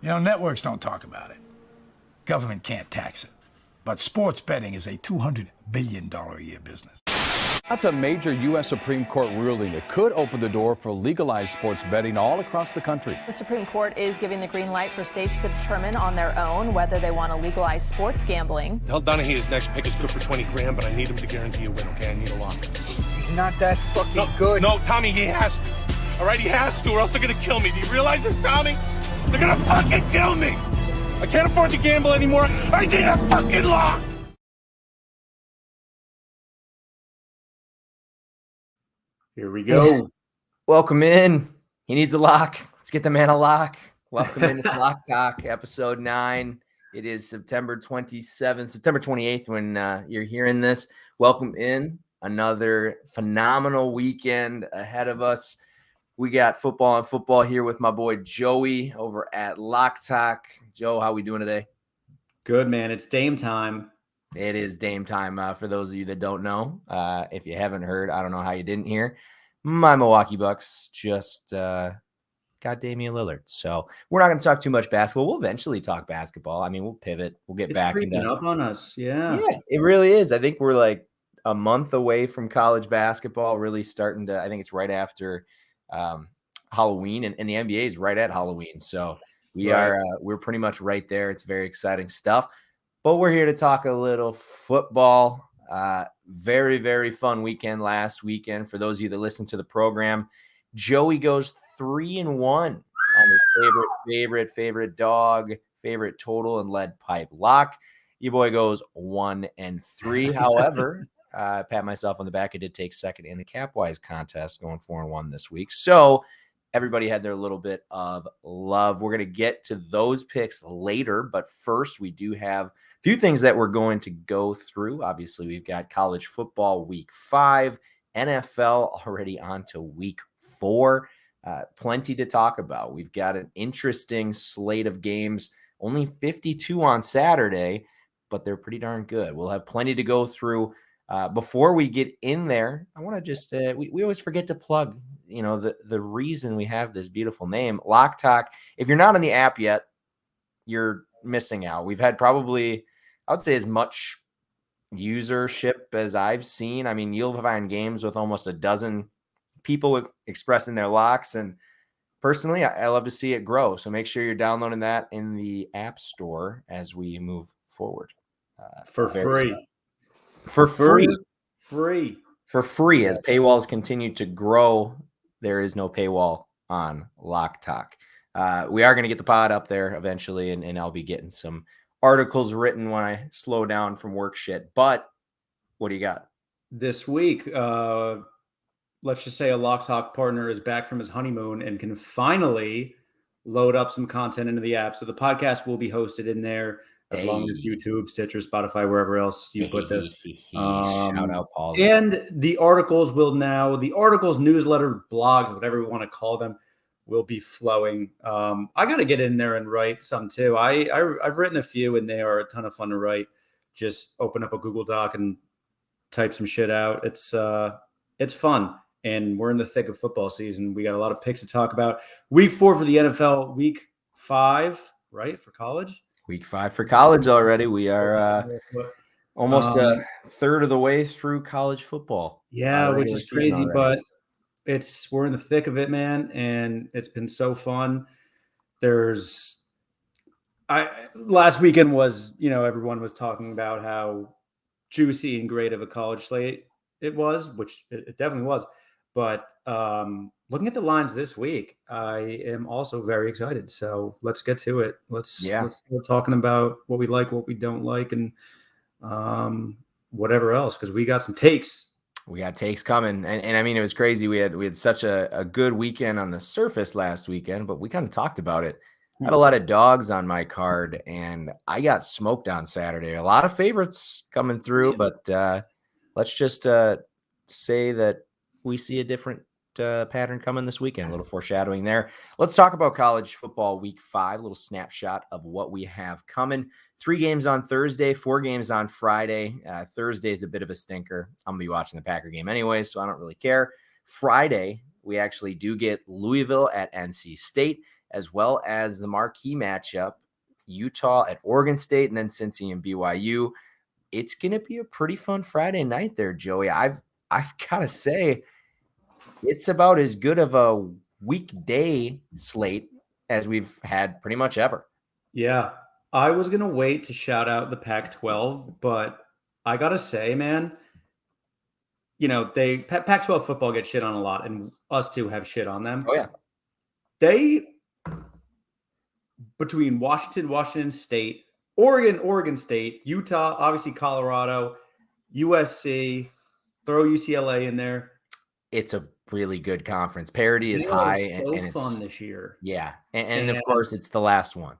Networks don't talk about it. Government can't tax it. But sports betting is a $200 billion a year business. That's a major U.S. Supreme Court ruling that could open the door for legalized sports betting all across the country. The Supreme Court is giving the green light for states to determine on their own whether they want to legalize sports gambling. Tell Donahue his next pick is good for 20 grand, but I need him to guarantee a win, okay? I need a lock. He's not that fucking good. No, Tommy, he has to. All right, he has to, or else they're going to kill me. Do you realize this, Tommy? They're going to fucking kill me. I can't afford to gamble anymore. I need a fucking lock. Here we go. Welcome in. He needs a lock. Let's get the man a lock. Welcome in. It's Lock Talk, episode 9. It is September 28th when you're hearing this. Welcome in. Another phenomenal weekend ahead of us. We got football here with my boy Joey over at Lock Talk. Joe, how we doing today? Good, man. It's Dame time. It is Dame time for those of you that don't know. If you haven't heard, I don't know how you didn't hear. My Milwaukee Bucks just got Damian Lillard. So we're not going to talk too much basketball. We'll eventually talk basketball. I mean, we'll pivot. We'll get back into it. Up on us. Yeah, it really is. I think we're like a month away from college basketball really starting to. I think it's right after Halloween, and the NBA is right at Halloween. So we're pretty much right there. It's very exciting stuff. But we're here to talk a little football. Very, very fun weekend last weekend. For those of you that listen to the program, Joey goes 3-1 on his favorite dog, favorite total and lead pipe lock. Your boy goes 1-3. However, pat myself on the back. I did take second in the Capwise contest, going 4-1 this week. So everybody had their little bit of love. We're going to get to those picks later, but first we do have a few things that we're going to go through. Obviously, we've got college football week 5, NFL already on to week 4. Plenty to talk about. We've got an interesting slate of games, only 52 on Saturday, but they're pretty darn good. We'll have plenty to go through. Before we get in there, I want to just we always forget to plug, the reason we have this beautiful name, Lock Talk. If you're not on the app yet, you're missing out. We've had probably, I would say, as much usership as I've seen. I mean, you'll find games with almost a dozen people expressing their locks, and personally, I love to see it grow. So make sure you're downloading that in the App Store as we move forward. For free. As paywalls continue to grow, there is no paywall on Lock Talk. We are going to get the pod up there eventually, and I'll be getting some articles written when I slow down from work shit. But what do you got? This week, let's just say a Lock Talk partner is back from his honeymoon and can finally load up some content into the app. So the podcast will be hosted in there, as long as YouTube, Stitcher, Spotify, wherever else you put this. Shout out, Paul. And the articles newsletter, blogs, whatever we want to call them, will be flowing. I got to get in there and write some too. I've written a few, and they are a ton of fun to write. Just open up a Google Doc and type some shit out. It's fun. And we're in the thick of football season. We got a lot of picks to talk about. Week 4 for the NFL, week 5, right, for college? Week 5 for college already. We are almost a third of the way through college football. Yeah, which is crazy, but we're in the thick of it, man, and it's been so fun. Last weekend was, everyone was talking about how juicy and great of a college slate it was, which it definitely was. But looking at the lines this week, I am also very excited. So let's get to it. Let's start talking about what we like, what we don't like, and whatever else, because we got some takes. We got takes coming, and I mean, it was crazy. We had such a good weekend on the surface last weekend, but we kind of talked about it. I had a lot of dogs on my card, and I got smoked on Saturday. A lot of favorites coming through, but let's just say that we see a different pattern coming this weekend. A little foreshadowing there. Let's talk about college football week 5, a little snapshot of what we have coming. 3 games on Thursday, 4 games on Friday. Thursday is a bit of a stinker. I'm going to be watching the Packer game anyway, so I don't really care. Friday, we actually do get Louisville at NC State, as well as the marquee matchup, Utah at Oregon State, and then Cincy and BYU. It's going to be a pretty fun Friday night there, Joey. I've got to say, it's about as good of a weekday slate as we've had pretty much ever. Yeah. I was going to wait to shout out the Pac-12, but I got to say, man, Pac-12 football gets shit on a lot, and us too have shit on them. Oh, yeah. Between Washington State, Oregon State, Utah, obviously Colorado, USC, throw UCLA in there. It's a really good conference. Parity is high. And it's fun this year. Yeah. And of course, it's the last one.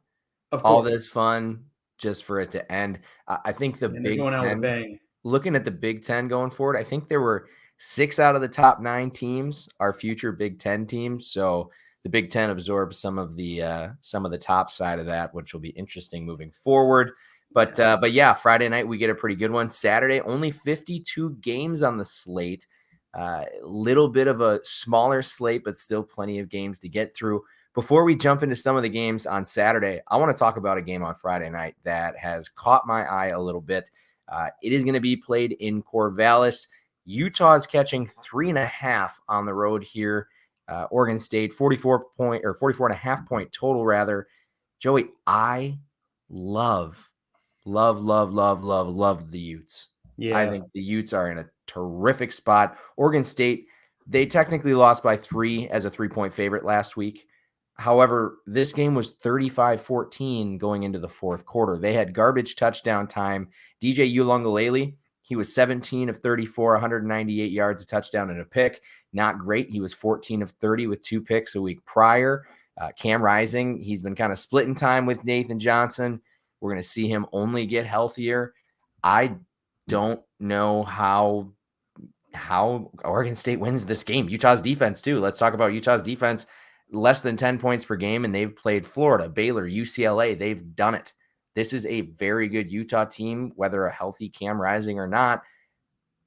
Of all course. this fun just for it to end. I think the Big Ten, looking at the Big Ten going forward, I think there were 6 out of the top 9 teams are future Big Ten teams. So the Big Ten absorbs some of the top side of that, which will be interesting moving forward. But yeah, Friday night we get a pretty good one. Saturday, only 52 games on the slate. Little bit of a smaller slate, but still plenty of games to get through. Before we jump into some of the games on Saturday, I want to talk about a game on Friday night that has caught my eye a little bit. It is going to be played in Corvallis. Utah is catching 3.5 on the road here. Oregon State, 44.5 point total rather. Joey, I love the Utes. Yeah. I think the Utes are in a terrific spot. Oregon State, they technically lost by 3 as a 3-point favorite last week. However, this game was 35-14 going into the fourth quarter. They had garbage touchdown time. DJ Uiagalelei, he was 17 of 34, 198 yards, a touchdown and a pick. Not great. He was 14 of 30 with 2 picks a week prior. Cam Rising, he's been kind of splitting time with Nathan Johnson. We're going to see him only get healthier. I don't know how Oregon State wins this game. Utah's defense too. Let's talk about Utah's defense. Less than 10 points per game, and they've played Florida, Baylor, UCLA. They've done it. This is a very good Utah team, whether a healthy Cam Rising or not.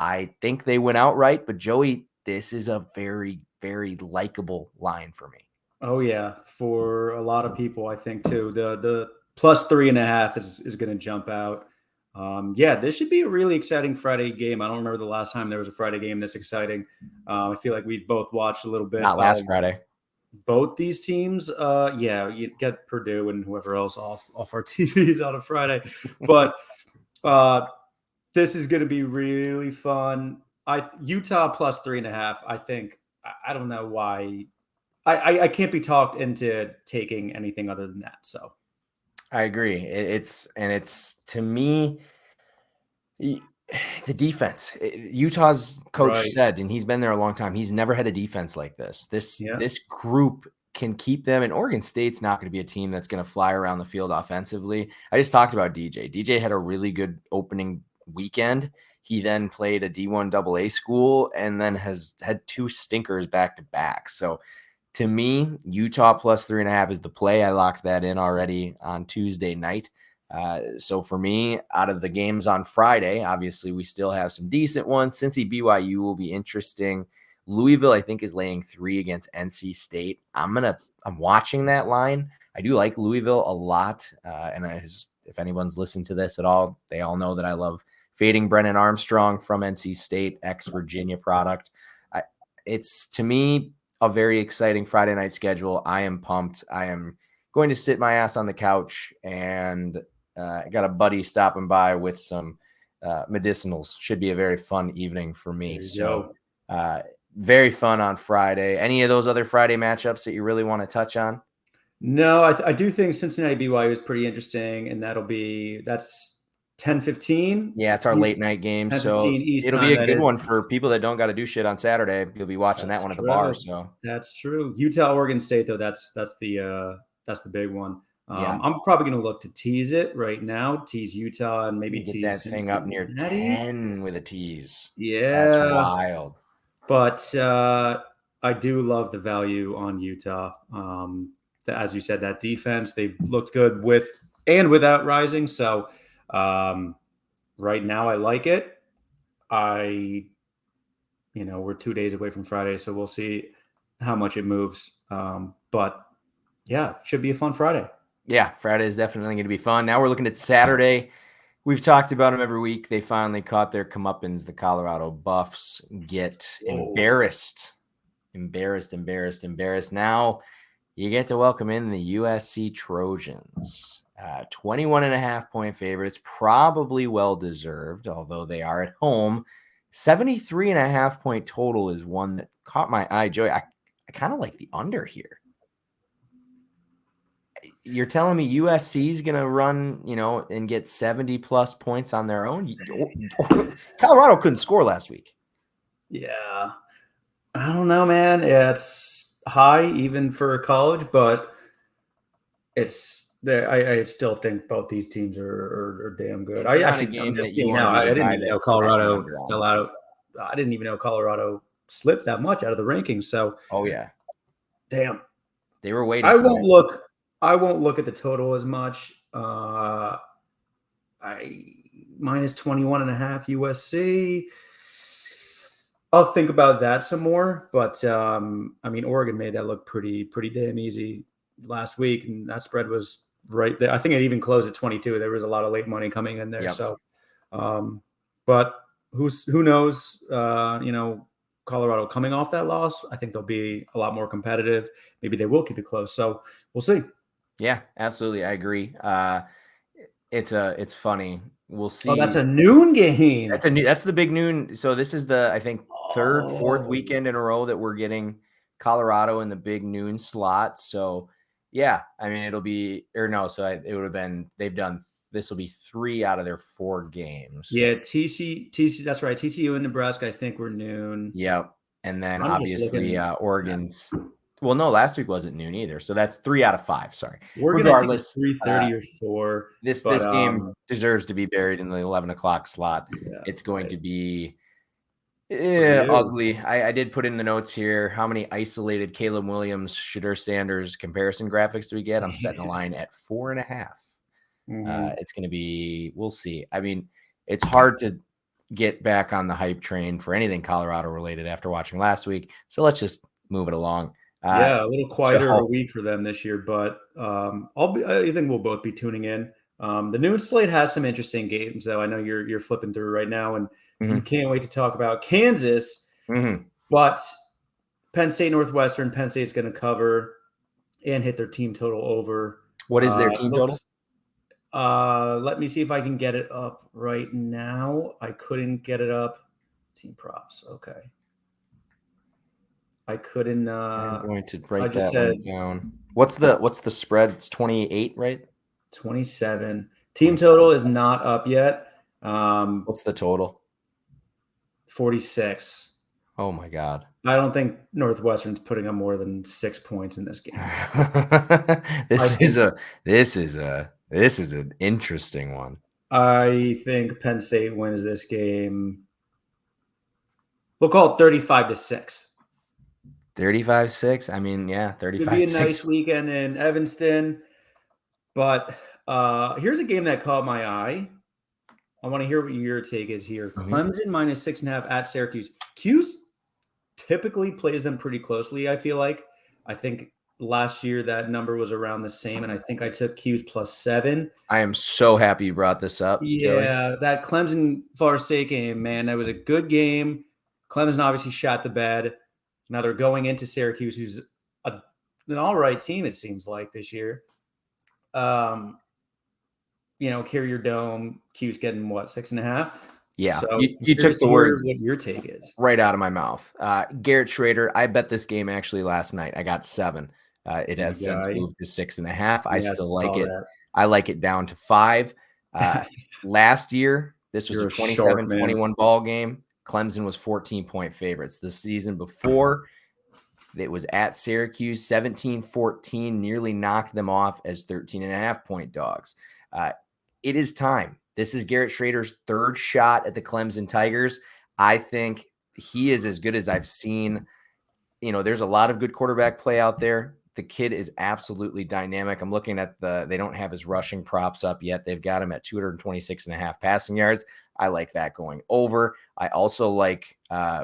I think they went outright, but Joey, this is a very, very likable line for me. Oh yeah, for a lot of people, I think too. The plus 3.5 is going to jump out. Yeah, this should be a really exciting Friday game. I don't remember the last time there was a Friday game this exciting. I feel like we both watched a little bit. Not last Friday. Both these teams, you get Purdue and whoever else off our TVs on a Friday. But this is going to be really fun. Utah plus 3.5. I think, I don't know why. I can't be talked into taking anything other than that. So I agree. It's to me, the defense. Utah's coach said, and he's been there a long time, he's never had a defense like this. This group can keep them, and Oregon State's not going to be a team that's going to fly around the field offensively. I just talked about DJ. DJ had a really good opening weekend. He then played a D1 AA school and then has had 2 stinkers back to back. So to me, Utah plus 3.5 is the play. I locked that in already on Tuesday night. So for me, out of the games on Friday, obviously we still have some decent ones. Cincy BYU will be interesting. Louisville, I think, is laying 3 against NC State. I'm watching that line. I do like Louisville a lot. If anyone's listened to this at all, they all know that I love fading Brennan Armstrong from NC State, ex-Virginia product. It's, to me, a very exciting Friday night schedule. I am pumped. I am going to sit my ass on the couch, and I got a buddy stopping by with some medicinals. Should be a very fun evening for me. So very fun on Friday. Any of those other Friday matchups that you really want to touch on? No, I do think Cincinnati BYU is pretty interesting, and that's 10:15. Yeah, it's our late night game, so it'll be a good one for people that don't got to do shit on Saturday. You'll be watching that one at the bar. So that's true. Utah, Oregon State, though, that's the big one. I'm probably going to look to tease it right now. Tease Utah and maybe tease that thing up near 10 with a tease. Yeah, that's wild. But I do love the value on Utah. As you said, that defense, they looked good with and without Rising. So right now I like it. We're 2 days away from Friday, so we'll see how much it moves. But Yeah, should be a fun Friday. Yeah, Friday is definitely going to be fun. Now we're looking at Saturday. We've talked about them every week. They finally caught their comeuppance. The Colorado Buffs get embarrassed. Now you get to welcome in the USC Trojans. 21.5-point favorites, probably well-deserved, although they are at home. 73.5-point total is one that caught my eye. Joey, I kind of like the under here. You're telling me USC is going to run, and get 70-plus points on their own? Colorado couldn't score last week. Yeah. I don't know, man. It's high even for college, but it's there. I still think both these teams are damn good. I didn't even know Colorado fell out. I didn't even know Colorado slipped that much out of the rankings. So, damn, they were waiting. I won't look at the total as much. Minus 21.5 USC. I'll think about that some more, but Oregon made that look pretty damn easy last week, and that spread was right there. I think it even closed at 22. There was a lot of late money coming in there. Yep. So, but who knows? Colorado coming off that loss, I think they'll be a lot more competitive. Maybe they will keep it close. So we'll see. Yeah, absolutely. I agree. It's funny. We'll see. Oh, that's a noon game. That's the big noon. So this is the, I think, third, fourth weekend in a row that we're getting Colorado in the big noon slot. So yeah, it would have been, this will be 3 out of their 4 games. Yeah. TC, that's right. TCU and Nebraska, I think, were noon. Yep. And then obviously Oregon's, well, no, last week wasn't noon either. So that's 3 out of 5. Sorry. Regardless, 3:30 or 4. This game deserves to be buried in the 11 o'clock slot. Yeah, it's going to be ugly. I did put in the notes here. How many isolated Caleb Williams, Shedeur Sanders comparison graphics do we get? I'm setting the line at 4.5. Mm-hmm. It's going to be, we'll see. It's hard to get back on the hype train for anything Colorado related after watching last week. So let's just move it along. A little quieter of a week for them this year, but I think we'll both be tuning in. The noon slate has some interesting games, though. I know you're flipping through right now, and you can't wait to talk about Kansas. But Penn State Northwestern, Penn State's going to cover and hit their team total over. What is their team total? Let me see if I can get it up right now. I couldn't get it up. Team props. Okay. I couldn't. I'm going to write that one down. What's the spread? It's 28, right? 27. Team total is not up yet. What's the total? 46. Oh my God! I don't think Northwestern's putting up more than 6 points in this game. This is an interesting one. I think Penn State wins this game. We'll call it 35-6. 35-6. 35-6. It'd be a nice weekend in Evanston. But here's a game that caught my eye. I want to hear what your take is here. Clemson minus 6.5 at Syracuse. Q's typically plays them pretty closely, I feel like. I think last year that number was around the same, and I think I took Q's +7. I am so happy you brought this up. Yeah, Joey. That Clemson Florida State game, man, that was a good game. Clemson obviously shot the bed. Now they're going into Syracuse, who's an all right team, it seems like, this year. Carrier Dome, Q's getting what, 6.5? Yeah, so you took the words what your take is right out of my mouth. Garrett Schrader, I bet this game actually last night. I got 7. It has since moved to 6.5. I still like it. I like it down to 5. Last year, this was a 27-21 ball game. Clemson was 14-point favorites. The season before, it was at Syracuse, 17-14, nearly knocked them off as 13.5-point dogs. It is time. This is Garrett Schrader's 3rd shot at the Clemson Tigers. I think he is as good as I've seen. There's a lot of good quarterback play out there. the kid is absolutely dynamic. I'm looking at they don't have his rushing props up yet. They've got him at 226.5 passing yards. I like that going over. I also like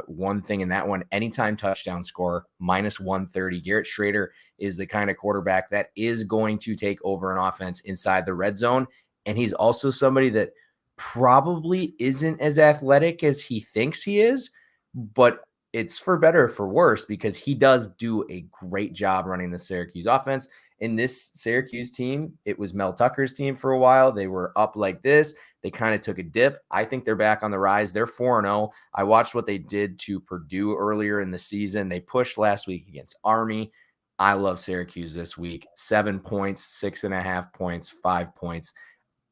one thing in that one, anytime touchdown score, -130. Garrett Schrader is the kind of quarterback that is going to take over an offense inside the red zone. And he's also somebody that probably isn't as athletic as he thinks he is, but it's for better or for worse because he does do a great job running the Syracuse offense. In this Syracuse team, it was Mel Tucker's team for a while. They were up like this. They kind of took a dip. I think they're back on the rise. They're 4-0. I watched what they did to Purdue earlier in the season. They pushed last week against Army. I love Syracuse this week. 7 points, 6.5 points, 5 points.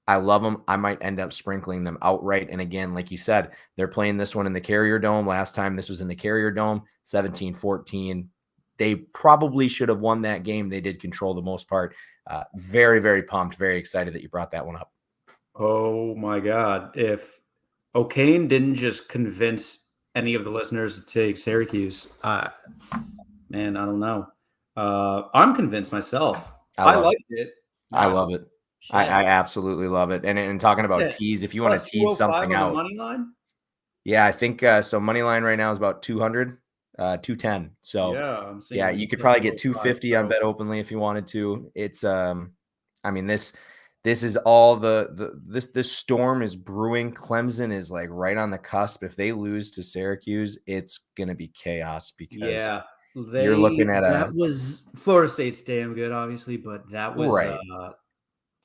I love them. I might end up sprinkling them outright. And again, like you said, they're playing this one in the Carrier Dome. Last time this was in the Carrier Dome, 17-14. They probably should have won that game. They did control the most part. Very, very pumped. Very excited that you brought that one up. Oh my God. If O'Kane didn't just convince any of the listeners to take Syracuse, man, I don't know. I'm convinced myself. I liked it. I love it. I absolutely love it. And talking about tease, if you want to tease something out. Money line? Yeah, I think so. Money line right now is about 200, 210. So yeah, you could probably get 250 on Bet Openly if you wanted to. It's I mean, this is all this storm is brewing. Clemson is like right on the cusp. If they lose to Syracuse, it's gonna be chaos because you're looking at that was Florida State's damn good, obviously, but that was right.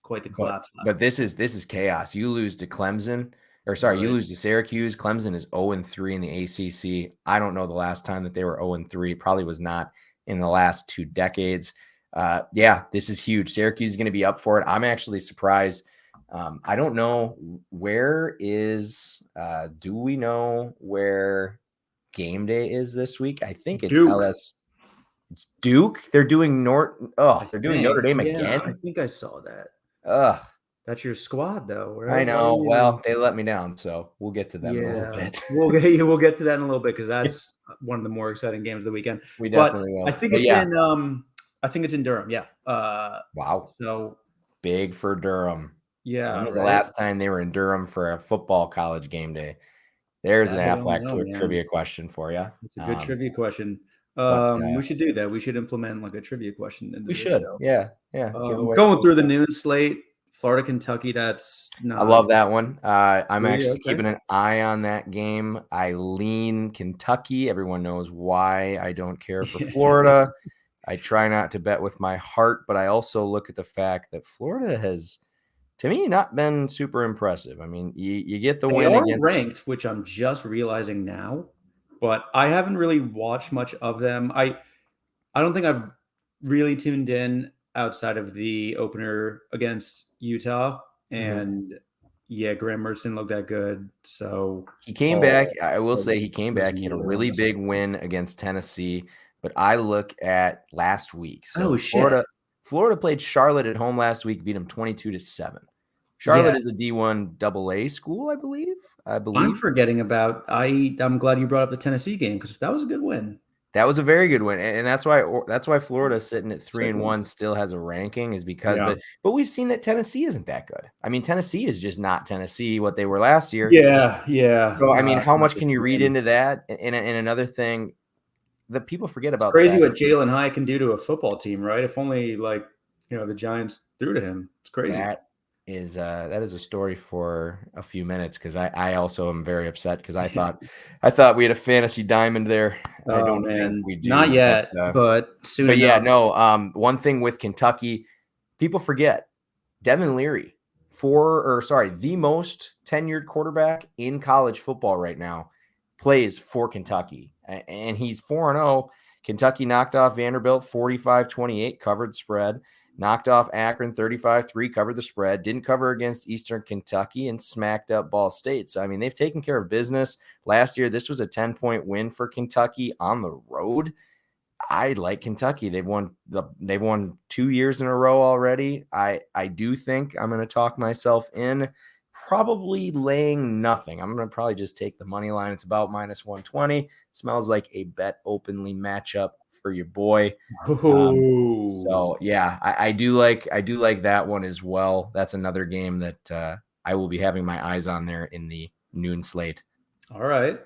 Quite the collapse. But this is chaos. You lose to Clemson, or sorry, you lose to Syracuse. Clemson is 0-3 in the ACC. I don't know the last time that they were 0-3. Probably was not in the last 2 decades. Yeah, this is huge. Syracuse is going to be up for it. I'm actually surprised. I don't know where is. Do we know where game day is this week? I think it's Duke. LS. It's Duke. They're doing they're doing Notre Dame again. I think I saw that. That's your squad, though. Right? I know. Well, they let me down, so we'll get to them in a little bit. We'll get to that in a little bit because that's one of the more exciting games of the weekend. We definitely will. I think it's in. I think it's in Durham. Yeah. Wow. So big for Durham. Yeah. When was the last time they were in Durham for a football college game day? There's an Aflac trivia question for you. It's a good trivia question. We should do that. We should implement like a trivia question. We should. Show. Yeah. Going through the noon slate, Florida, Kentucky. That's not. I love that one. I'm actually keeping an eye on that game. I lean Kentucky. Everyone knows why I don't care for Florida. I try not to bet with my heart, but I also look at the fact that Florida has, to me, not been super impressive. I mean, you get the win against ranked, which I'm just realizing now. But I haven't really watched much of them. I don't think I've really tuned in outside of the opener against Utah. And Graham Mertz looked that good. So he came back. I will say he came back. He had a really big win against Tennessee. But I look at last week. So Florida played Charlotte at home last week, beat them 22-7. Charlotte is a D1 AA school, I believe. I'm forgetting about. I'm glad you brought up the Tennessee game because that was a good win. That was a very good win, and that's why Florida sitting at 3-1 still has a ranking is because. But we've seen that Tennessee isn't that good. I mean, Tennessee is just not Tennessee what they were last year. Yeah. So I mean, how much can you read into that? And another thing that people forget about. It's crazy what Jalen High can do to a football team, right? If only the Giants threw to him. It's crazy. That is a story for a few minutes because I also am very upset because I thought we had a fantasy diamond there. I don't think we do. Not yet, but soon. But enough. One thing with Kentucky, people forget Devin Leary, the most tenured quarterback in college football right now, plays for Kentucky, and he's 4-0. Kentucky knocked off Vanderbilt 45-28, covered spread. Knocked off Akron 35-3, covered the spread, didn't cover against Eastern Kentucky, and smacked up Ball State. So, I mean, they've taken care of business. Last year, this was a 10-point win for Kentucky on the road. I like Kentucky. They've won 2 years in a row already. I do think I'm going to talk myself in, probably laying nothing. I'm going to probably just take the money line. It's about -120. It smells like a Bet Openly matchup for your boy. Ooh. So yeah, I do like that one as well. That's another game that I will be having my eyes on there in the noon slate. All right.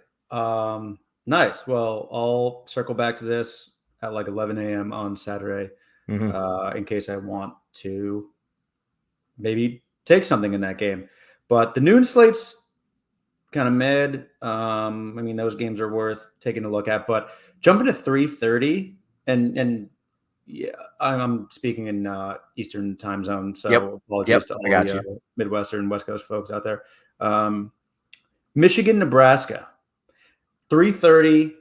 Nice. Well, I'll circle back to this at like 11 a.m. on Saturday in case I want to maybe take something in that game. But the noon slate's kind of mid. I mean, those games are worth taking a look at. But jumping to 3:30 and yeah, I'm speaking in Eastern time zone, so apologies to all the Midwestern, West Coast folks out there. Michigan, Nebraska, 3:30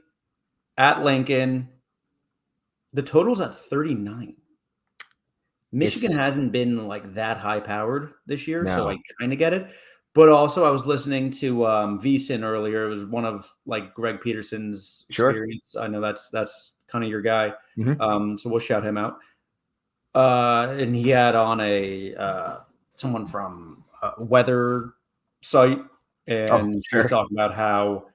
at Lincoln. The total's at 39. Michigan hasn't been like that high powered this year, so I kind of get it. But also, I was listening to VSiN earlier. It was one of like Greg Peterson's experience. I know that's kind of your guy. So we'll shout him out. And he had on a someone from a weather site, and he was talking about how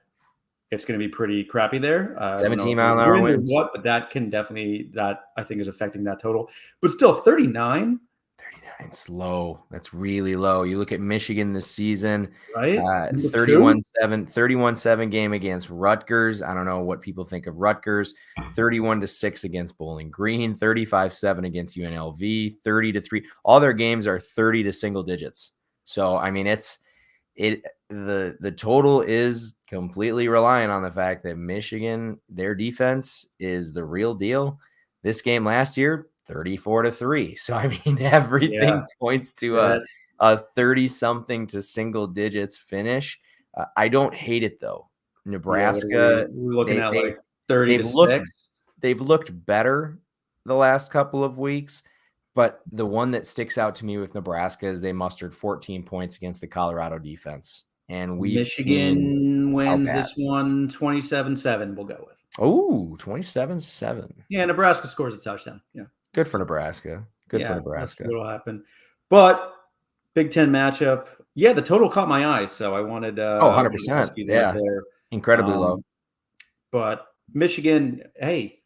it's going to be pretty crappy there. 17-mile-an-hour winds. But that I think is affecting that total. But still, 39. 39's low. That's really low. You look at Michigan this season, right? 31-7 game against Rutgers. I don't know what people think of Rutgers. 31-6 against Bowling Green. 35-7 against UNLV. 30-3. All their games are 30 to single digits. So I mean, the total is completely reliant on the fact that Michigan, their defense is the real deal. This game last year, 34-3. So I mean, everything points to a 30-something to single digits finish. I don't hate it though. Nebraska, we're looking at like 30-6. They've looked better the last couple of weeks, but the one that sticks out to me with Nebraska is they mustered 14 points against the Colorado defense. And Michigan wins this one 27-7, we'll go with. Oh, 27-7. Yeah, Nebraska scores a touchdown. Yeah. Good for Nebraska. For Nebraska. That's what'll happen. But Big Ten matchup. Yeah, the total caught my eye, so I wanted 100%. Yeah. Incredibly low. But Michigan, hey,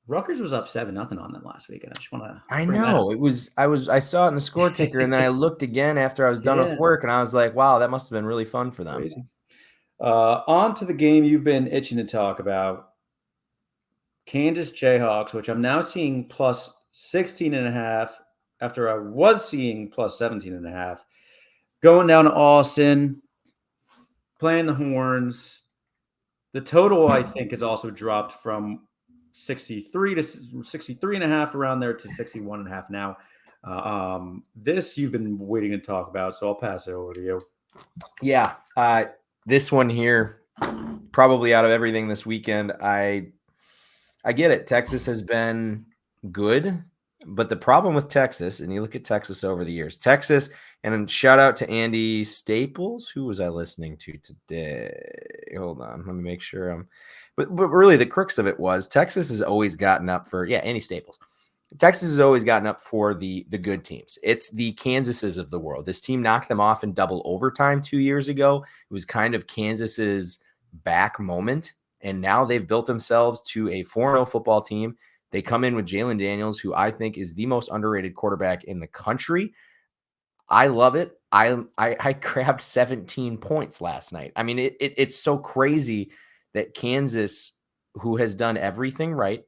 Rutgers was up 7-0 on them last week, and I just want to. I know it was. I saw it in the score ticker, and then I looked again after I was done with work, and I was like, "Wow, that must have been really fun for them." Crazy. On to the game you've been itching to talk about, Kansas Jayhawks, which I'm now seeing plus 16.5 after I was seeing plus 17.5. Going down to Austin, playing the Horns. The total I think has also dropped from 63 to 63.5 around there to 61.5 now. This you've been waiting to talk about, so I'll pass it over to you. Yeah, this one here, probably out of everything this weekend, I get it. Texas has been good, but the problem with Texas, and you look at Texas over the years, and shout out to Andy Staples. Who was I listening to today? Hold on, let me make sure But really, the crux of it was Texas has always gotten up for Andy Staples. Texas has always gotten up for the good teams. It's the Kansases of the world. This team knocked them off in double overtime 2 years ago. It was kind of Kansas's back moment, and now they've built themselves to a 4-0 football team. They come in with Jalen Daniels, who I think is the most underrated quarterback in the country. I love it. I grabbed 17 points last night. I mean, it's so crazy that Kansas, who has done everything right,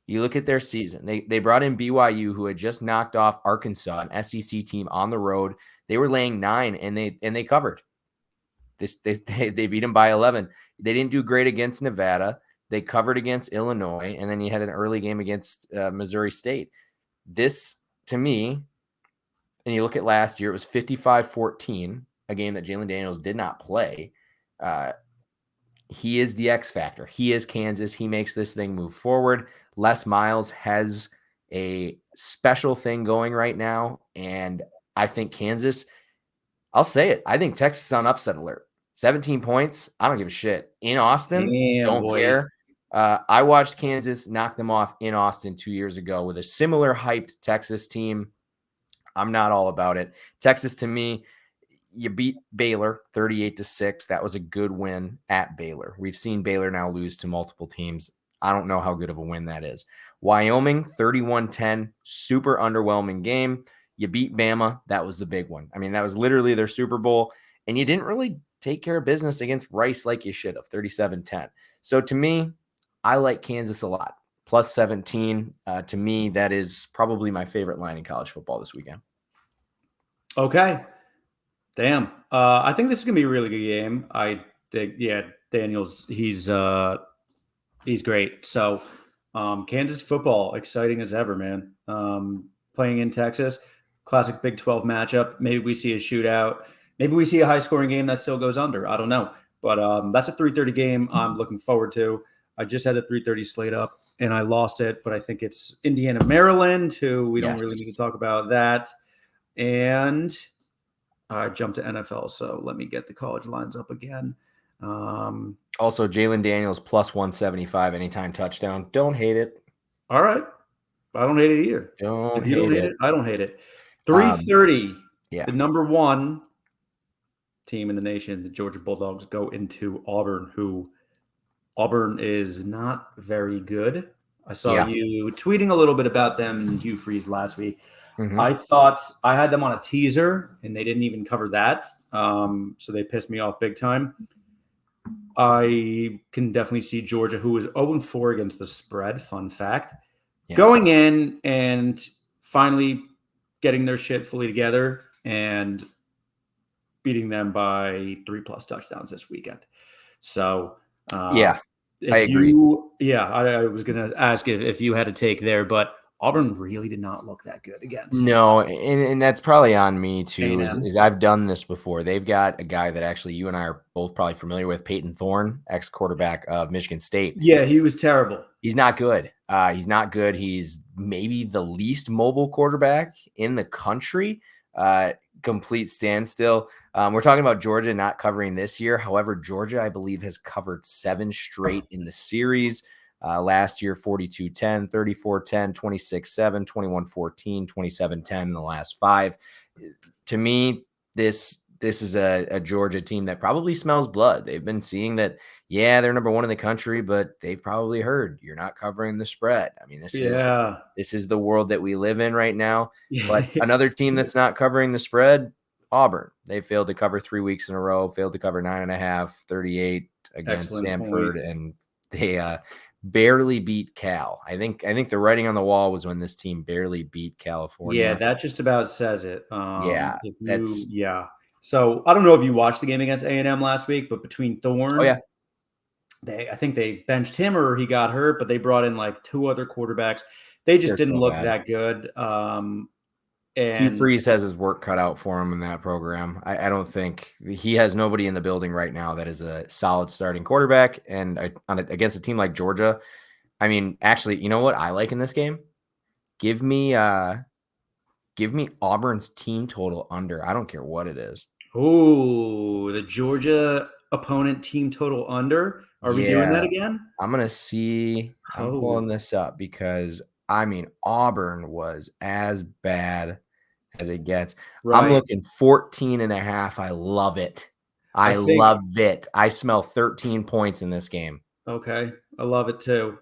you look at their season. They brought in BYU, who had just knocked off Arkansas, an SEC team on the road. They were laying 9, and they covered. They beat them by 11. They didn't do great against Nevada. They covered against Illinois, and then you had an early game against Missouri State. This, to me, and you look at last year, it was 55-14, a game that Jalen Daniels did not play. He is the X factor. He is Kansas. He makes this thing move forward. Les Miles has a special thing going right now, and I think Kansas, I'll say it, I think Texas is on upset alert. 17 points, I don't give a shit. In Austin, don't care. I watched Kansas knock them off in Austin 2 years ago with a similar hyped Texas team. I'm not all about it. Texas, to me, you beat Baylor 38-6. That was a good win at Baylor. We've seen Baylor now lose to multiple teams. I don't know how good of a win that is. Wyoming, 31-10, super underwhelming game. You beat Bama. That was the big one. I mean, that was literally their Super Bowl, and you didn't really take care of business against Rice like you should have, 37-10. So to me, I like Kansas a lot. Plus 17. To me, that is probably my favorite line in college football this weekend. Okay. Damn. I think this is gonna be a really good game. I think, yeah, Daniels, he's great. So Kansas football, exciting as ever, man. Playing in Texas, classic Big 12 matchup. Maybe we see a shootout. Maybe we see a high scoring game that still goes under. I don't know. But that's a 3:30 game I'm looking forward to. I just had the 3:30 slate up and I lost it, but I think it's Indiana, Maryland, who we don't really need to talk about that. And I jumped to NFL, so let me get the college lines up again. Also, Jalen Daniels plus 175 anytime touchdown. Don't hate it. All right. I don't hate it either. Don't If you hate it. I don't hate it. 3:30. Yeah. The number one team in the nation, the Georgia Bulldogs, go into Auburn, who Auburn is not very good. I saw you tweeting a little bit about them and Hugh Freeze last week. Mhm. I thought I had them on a teaser, and they didn't even cover that. So they pissed me off big time. I can definitely see Georgia, who was 0-4 against the spread, fun fact, going in and finally getting their shit fully together and beating them by 3+ touchdowns this weekend. So, I agree. I was going to ask if you had a take there, but Auburn really did not look that good against. No, and that's probably on me too. A&M. Is I've done this before. They've got a guy that actually you and I are both probably familiar with, Peyton Thorne, ex-quarterback of Michigan State. Yeah, he was terrible. He's not good. He's not good. He's maybe the least mobile quarterback in the country. Complete standstill. We're talking about Georgia not covering this year. However, Georgia, I believe, has covered 7 straight in the series. Last year, 42-10, 34-10, 26-7, 21-14, 27-10 in the last 5. To me, this is a Georgia team that probably smells blood. They've been seeing that, they're number 1 in the country, but they've probably heard you're not covering the spread. I mean, this is the world that we live in right now. But another team that's not covering the spread, Auburn. They failed to cover 3 weeks in a row, failed to cover 9.5, 38 against Samford, and they barely beat Cal. I think the writing on the wall was when this team barely beat California. Yeah, that just about says it. That's So I don't know if you watched the game against A&M last week, but between Thorne, I think they benched him or he got hurt, but they brought in like 2 other quarterbacks. They just didn't look that good. And Hugh Freeze has his work cut out for him in that program. I don't think he has nobody in the building right now that is a solid starting quarterback. And against a team like Georgia, I mean, actually, you know what I like in this game? Give me Auburn's team total under. I don't care what it is. Oh, the Georgia opponent team total under. Are we doing that again? I'm gonna see. I'm pulling this up because I mean Auburn was as bad as it gets. Right. I'm looking 14.5. I love it. I love it. I smell 13 points in this game. Okay. I love it too.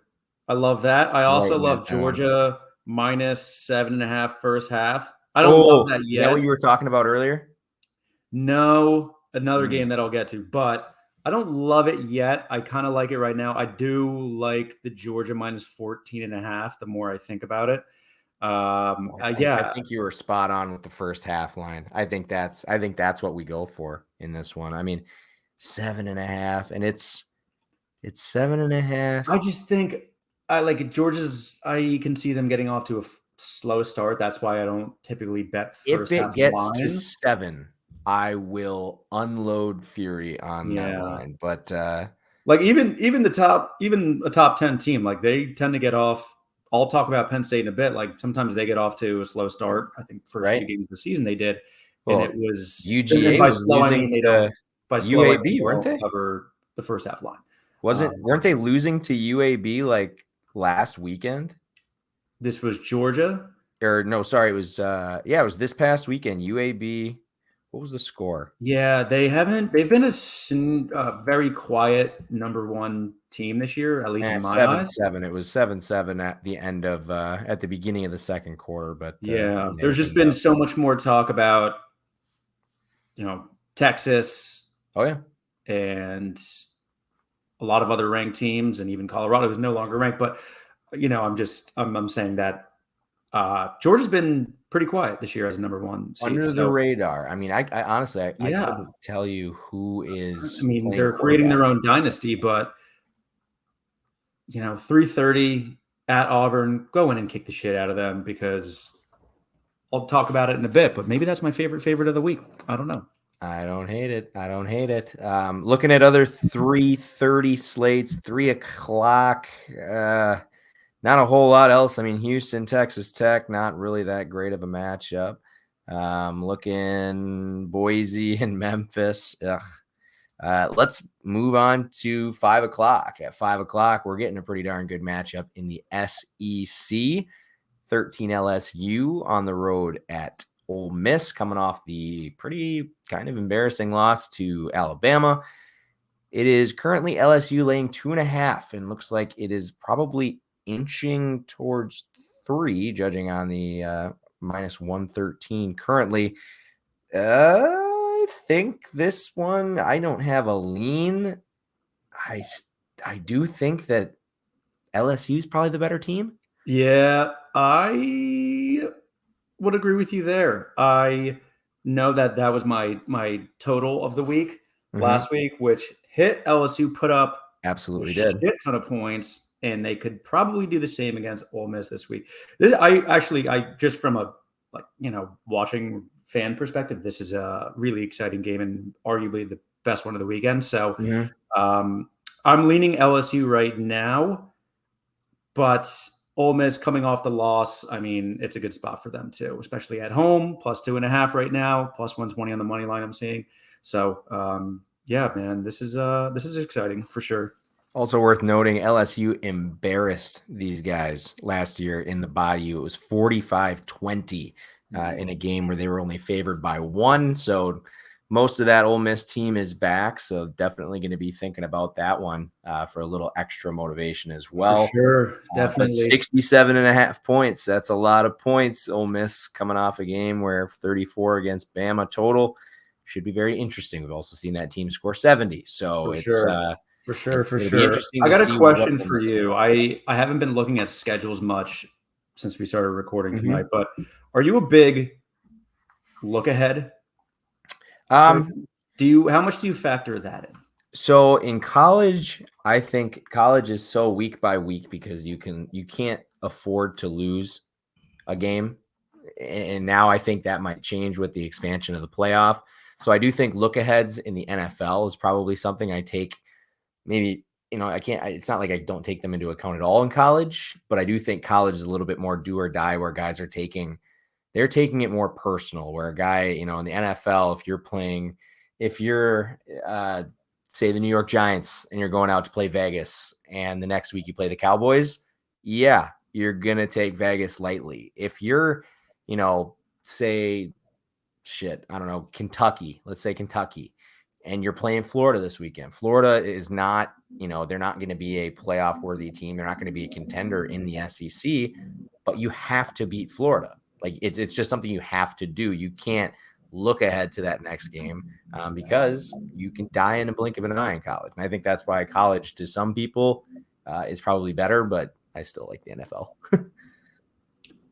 I love that. I also love Georgia minus 7.5 first half. I don't love that yet. Is that what you were talking about earlier? No, another game that I'll get to, but I don't love it yet. I kind of like it right now. I do like the Georgia minus 14.5 the more I think about it. I think you were spot on with the first half line. I think that's what we go for in this one. I mean, 7.5, and it's 7.5. I just think I like Georgia's. I can see them getting off to a slow start. That's why I don't typically bet first half. If it gets to 7, I will unload fury on that line. But like even a top 10 team, like they tend to get off. I'll talk about Penn State in a bit. Like sometimes they get off to a slow start. I think first few games of the season they did, and it was UGA was losing to UAB, weren't they? Cover the first half line. Weren't they losing to UAB like last weekend? This was Georgia. Or no, sorry, it was it was this past weekend. UAB What was the score? Yeah, they've been a very quiet number one team this year, at least in my eyes. 7-7. It was 7-7 at the end of at the beginning of the second quarter, but Yeah, they there's just opened been up. so much more talk about, Texas Oh yeah. and a lot of other ranked teams, and even Colorado is no longer ranked. But I'm saying that Georgia's been pretty quiet this year as a number one seed. Under the So, radar. I mean, I honestly I yeah, couldn't tell you who is I mean, playing they're creating quarterback. their own dynasty, but 3:30 at Auburn, go in and kick the shit out of them, because I'll talk about it in a bit. But maybe that's my favorite of the week. I don't know. I don't hate it. I don't hate it. Looking at other 3:30 slates, 3:00. Not a whole lot else. I mean, Houston, Texas Tech, not really that great of a matchup. Looking Boise and Memphis. Let's move on to 5:00. At 5:00, we're getting a pretty darn good matchup in the SEC. 13 LSU on the road at Ole Miss, coming off the pretty kind of embarrassing loss to Alabama. It is currently LSU laying 2.5, and looks like it is probably inching towards 3, judging on the minus 113 currently. I think this one, I don't have a lean. I do think that LSU is probably the better team. Yeah, I would agree with you there. I know that was my total of the week last week, which hit. LSU put up Absolutely a did. shit ton of points, and they could probably do the same against Ole Miss this week. I just from a watching fan perspective, this is a really exciting game and arguably the best one of the weekend. So I'm leaning LSU right now, but Ole Miss coming off the loss, I mean, it's a good spot for them too, especially at home. Plus 2.5 right now, plus 120 on the money line I'm seeing. So yeah, man, this is exciting for sure. Also worth noting, LSU embarrassed these guys last year in the Bayou. It was 45-20 in a game where they were only favored by 1. So most of that Ole Miss team is back. So definitely going to be thinking about that one for a little extra motivation as well. For sure, But definitely. 67.5 points. That's a lot of points. Ole Miss coming off a game where 34 against Bama total should be very interesting. We've also seen that team score 70. So For it's sure. For sure. it's gonna be interesting I to got a see question what for you. I haven't been looking at schedules much since we started recording tonight, but are you a big look ahead? How much do you factor that in? So in college, I think college is so week by week because you can't afford to lose a game. And now I think that might change with the expansion of the playoff. So I do think look aheads in the NFL is probably something I take. Maybe, it's not like I don't take them into account at all in college, but I do think college is a little bit more do or die, where guys are taking it more personal, where a guy, in the NFL, if you're say the New York Giants and you're going out to play Vegas and the next week you play the Cowboys, yeah, you're going to take Vegas lightly. If you're, say I don't know, Kentucky, let's say Kentucky, and you're playing Florida this weekend. Florida is not, they're not going to be a playoff worthy team. They're not going to be a contender in the SEC, but you have to beat Florida. Like it's just something you have to do. You can't look ahead to that next game because you can die in a blink of an eye in college. And I think that's why college to some people is probably better, but I still like the NFL.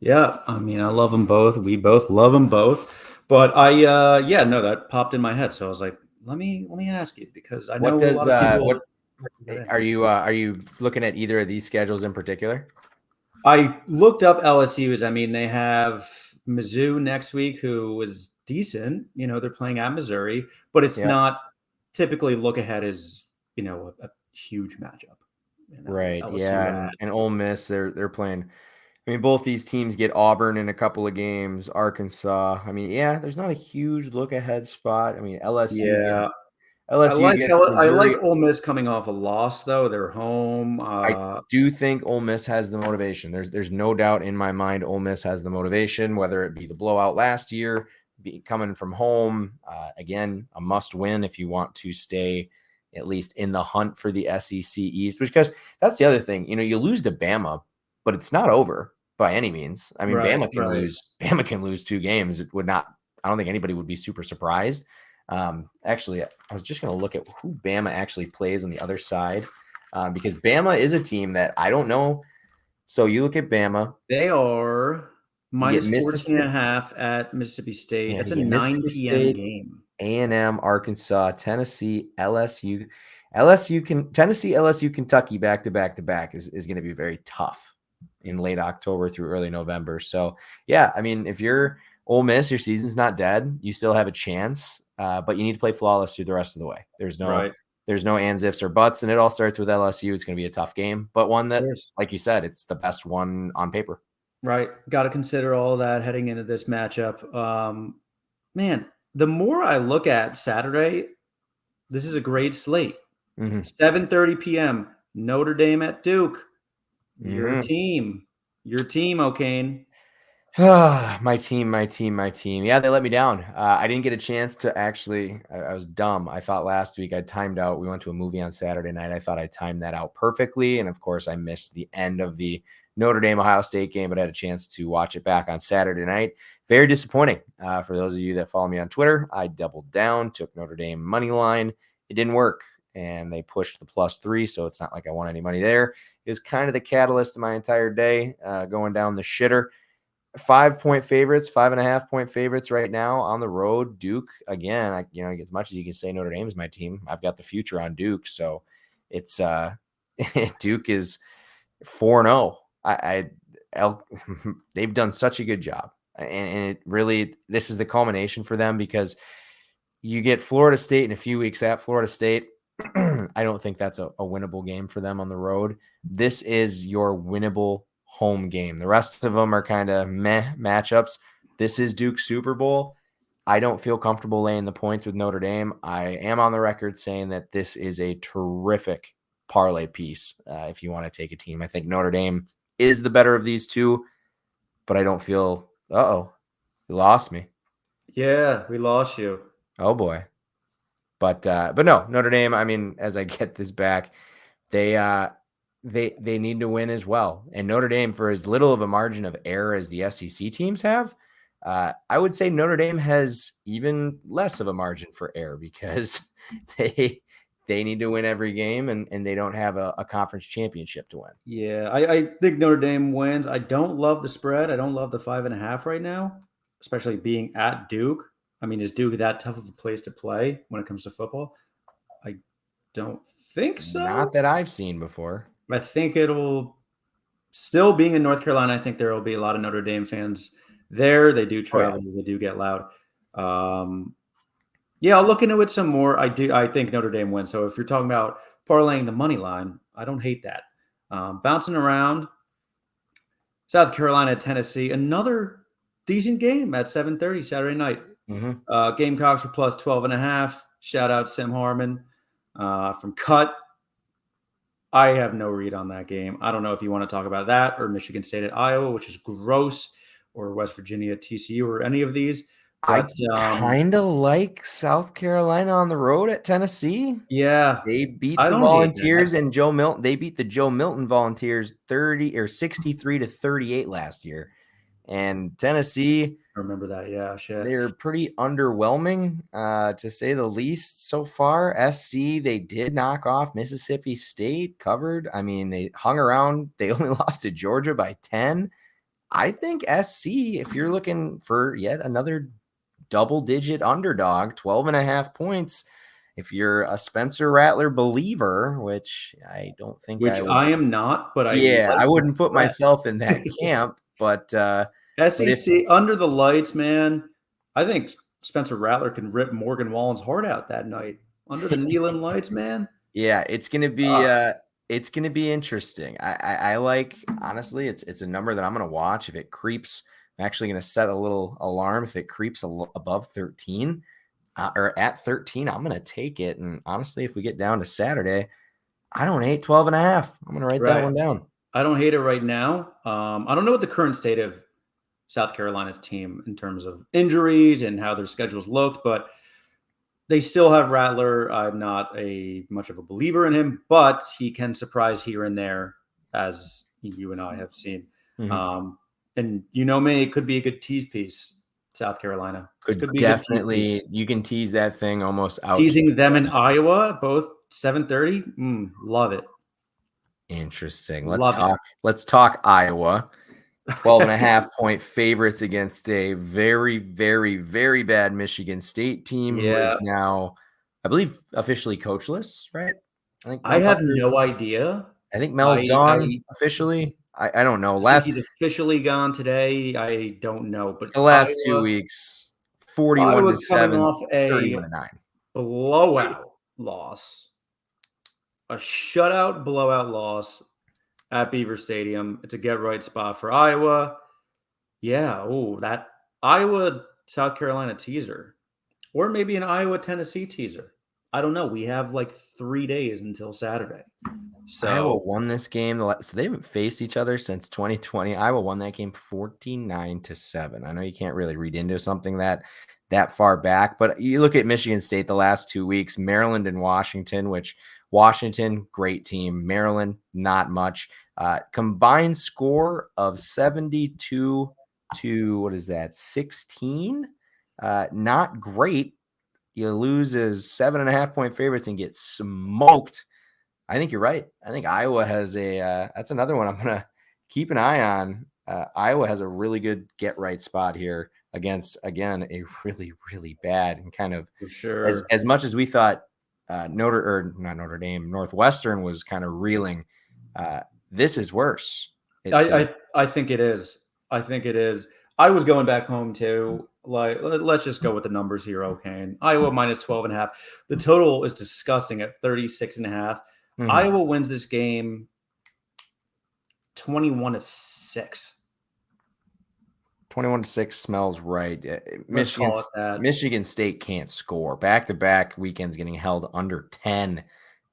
Yeah, I mean, I love them both. We both love them both. But that popped in my head. So I was like, let me ask you, because I know a lot of people. Are you looking at either of these schedules in particular? I looked up LSU's. I mean, they have Mizzou next week, who is decent. They're playing at Missouri, but it's not typically look ahead as, a huge matchup. Right. LSU yeah. And Ole Miss, they're playing. I mean, both these teams get Auburn in a couple of games, Arkansas. I mean, yeah, there's not a huge look ahead spot. I mean, LSU. Yeah. LSU gets I like Ole Miss coming off a loss, though. They're home. I do think Ole Miss has the motivation. There's no doubt in my mind Ole Miss has the motivation, whether it be the blowout last year, coming from home. Again, a must win if you want to stay at least in the hunt for the SEC East, because that's the other thing. You lose to Bama, but it's not over by any means. I mean, Bama can lose 2 games. It would not, I don't think anybody would be super surprised. Actually, I was just going to look at who Bama actually plays on the other side, because Bama is a team that I don't know. So you look at Bama. They are minus 14.5 at Mississippi State. That's a 9 p.m. game. A&M, Arkansas, Tennessee, LSU. Tennessee, LSU, Kentucky back to back is going to be very tough in late October through early November. So, yeah, I mean, if you're Ole Miss, your season's not dead. You still have a chance, but you need to play flawless through the rest of the way. There's no ands, ifs, or buts, and it all starts with LSU. It's going to be a tough game, but one that, like you said, it's the best one on paper. Right. Got to consider all that heading into this matchup. Man, the more I look at Saturday, this is a great slate. 7:30 p.m. Notre Dame at Duke. Your team, O'Kane. My team. Yeah, they let me down. I didn't get a chance to actually. I was dumb. I thought last week I timed out. We went to a movie on Saturday night. I thought I timed that out perfectly, and of course, I missed the end of the Notre Dame Ohio State game, but I had a chance to watch it back on Saturday night. Very disappointing. For those of you that follow me on Twitter, I doubled down, took Notre Dame money line. It didn't work, and they pushed the +3, so it's not like I won any money there. It was kind of the catalyst of my entire day, going down the shitter. 5-point favorites, 5.5-point favorites right now on the road. Duke, again, as much as you can say Notre Dame is my team, I've got the future on Duke. So it's Duke is 4-0. They've done such a good job. And it really, this is the culmination for them, because you get Florida State in a few weeks at Florida State. I don't think that's a winnable game for them on the road. This is your winnable home game. The rest of them are kind of meh matchups. This is Duke's Super Bowl. I don't feel comfortable laying the points with Notre Dame. I am on the record saying that this is a terrific parlay piece if you want to take a team. I think Notre Dame is the better of these two, but I don't feel, you lost me. Yeah, we lost you. Oh boy. But no, Notre Dame, I mean, as I get this back, they need to win as well. And Notre Dame, for as little of a margin of error as the SEC teams have, I would say Notre Dame has even less of a margin for error, because they need to win every game, and they don't have a conference championship to win. Yeah, I think Notre Dame wins. I don't love the spread. I don't love the 5.5 right now, especially being at Duke. I mean, is Duke that tough of a place to play when it comes to football? I don't think so. Not that I've seen before. I think it'll still, being in North Carolina, I think there will be a lot of Notre Dame fans there. They do travel. They do get loud. Yeah, I'll look into it some more. I think Notre Dame wins. So if you're talking about parlaying the money line, I don't hate that. Bouncing around, South Carolina, Tennessee, another decent game at 7:30 Saturday night. Gamecocks are +12.5. Shout out Sim Harmon from Cut. I have no read on that game. I don't know if you want to talk about that, or Michigan State at Iowa, which is gross, or West Virginia at TCU, or any of these. But, I kind of like South Carolina on the road at Tennessee. Yeah, they beat the Volunteers and Joe Milton. They beat the Joe Milton Volunteers 63-38 last year. And Tennessee, I remember that. Yeah, shit. They're pretty underwhelming, to say the least, so far. SC, they did knock off Mississippi State, covered. I mean, they hung around. They only lost to Georgia by 10. I think SC, if you're looking for yet another double-digit underdog, 12.5 points, if you're a Spencer Rattler believer, which I don't think I am not, but I wouldn't put myself in that camp. But SEC under the lights, man. I think Spencer Rattler can rip Morgan Wallen's heart out that night under the neon lights, man. Yeah, it's gonna be interesting. I like, honestly, it's a number that I'm gonna watch. If it creeps, I'm actually gonna set a little alarm. If it creeps above 13 or at 13, I'm gonna take it. And honestly, if we get down to Saturday, I don't hate 12.5. I'm gonna write that one down. I don't hate it right now. I don't know what the current state of South Carolina's team in terms of injuries and how their schedules looked, but they still have Rattler. I'm not much of a believer in him, but he can surprise here and there, as you and I have seen. Mhm. And you know me, it could be a good tease piece. South Carolina Could be a good tease definitely, piece. you can tease that thing almost out. Teasing them in Iowa, both 7:30. Love it. Interesting. Love it. Let's talk Iowa. 12.5-point favorites against a very, very, very bad Michigan State team who is now, I believe, officially coachless, right? I have no idea. I think Mel's gone officially. I don't know. He's officially gone today. I don't know, but the last 2 weeks, 41-7, coming off a 31-9 blowout loss, a shutout blowout loss at Beaver Stadium. It's a get right spot for Iowa. Yeah. Oh, that Iowa South Carolina teaser, or maybe an Iowa Tennessee teaser. I don't know. We have like 3 days until Saturday. So Iowa won this game. So they haven't faced each other since 2020. Iowa won that game 49-7. I know you can't really read into something that far back, but you look at Michigan State the last 2 weeks, Maryland and Washington, which Washington, great team. Maryland, not much. Combined score of 72 to, what is that, 16? Not great. You lose as 7.5-point favorites and get smoked. I think you're right. I think Iowa has that's another one I'm going to keep an eye on. Iowa has a really good get right spot here against, again, a really, really bad and kind of, for sure, as much as we thought Northwestern was kind of reeling. This is worse. I think it is. I think it is. I was going back home too. Like, let's just go with the numbers here. Okay. Iowa minus 12.5. The total is disgusting at 36.5. Iowa wins this game 21-6. 21-6 smells right. Michigan State can't score. Back-to-back weekends getting held under 10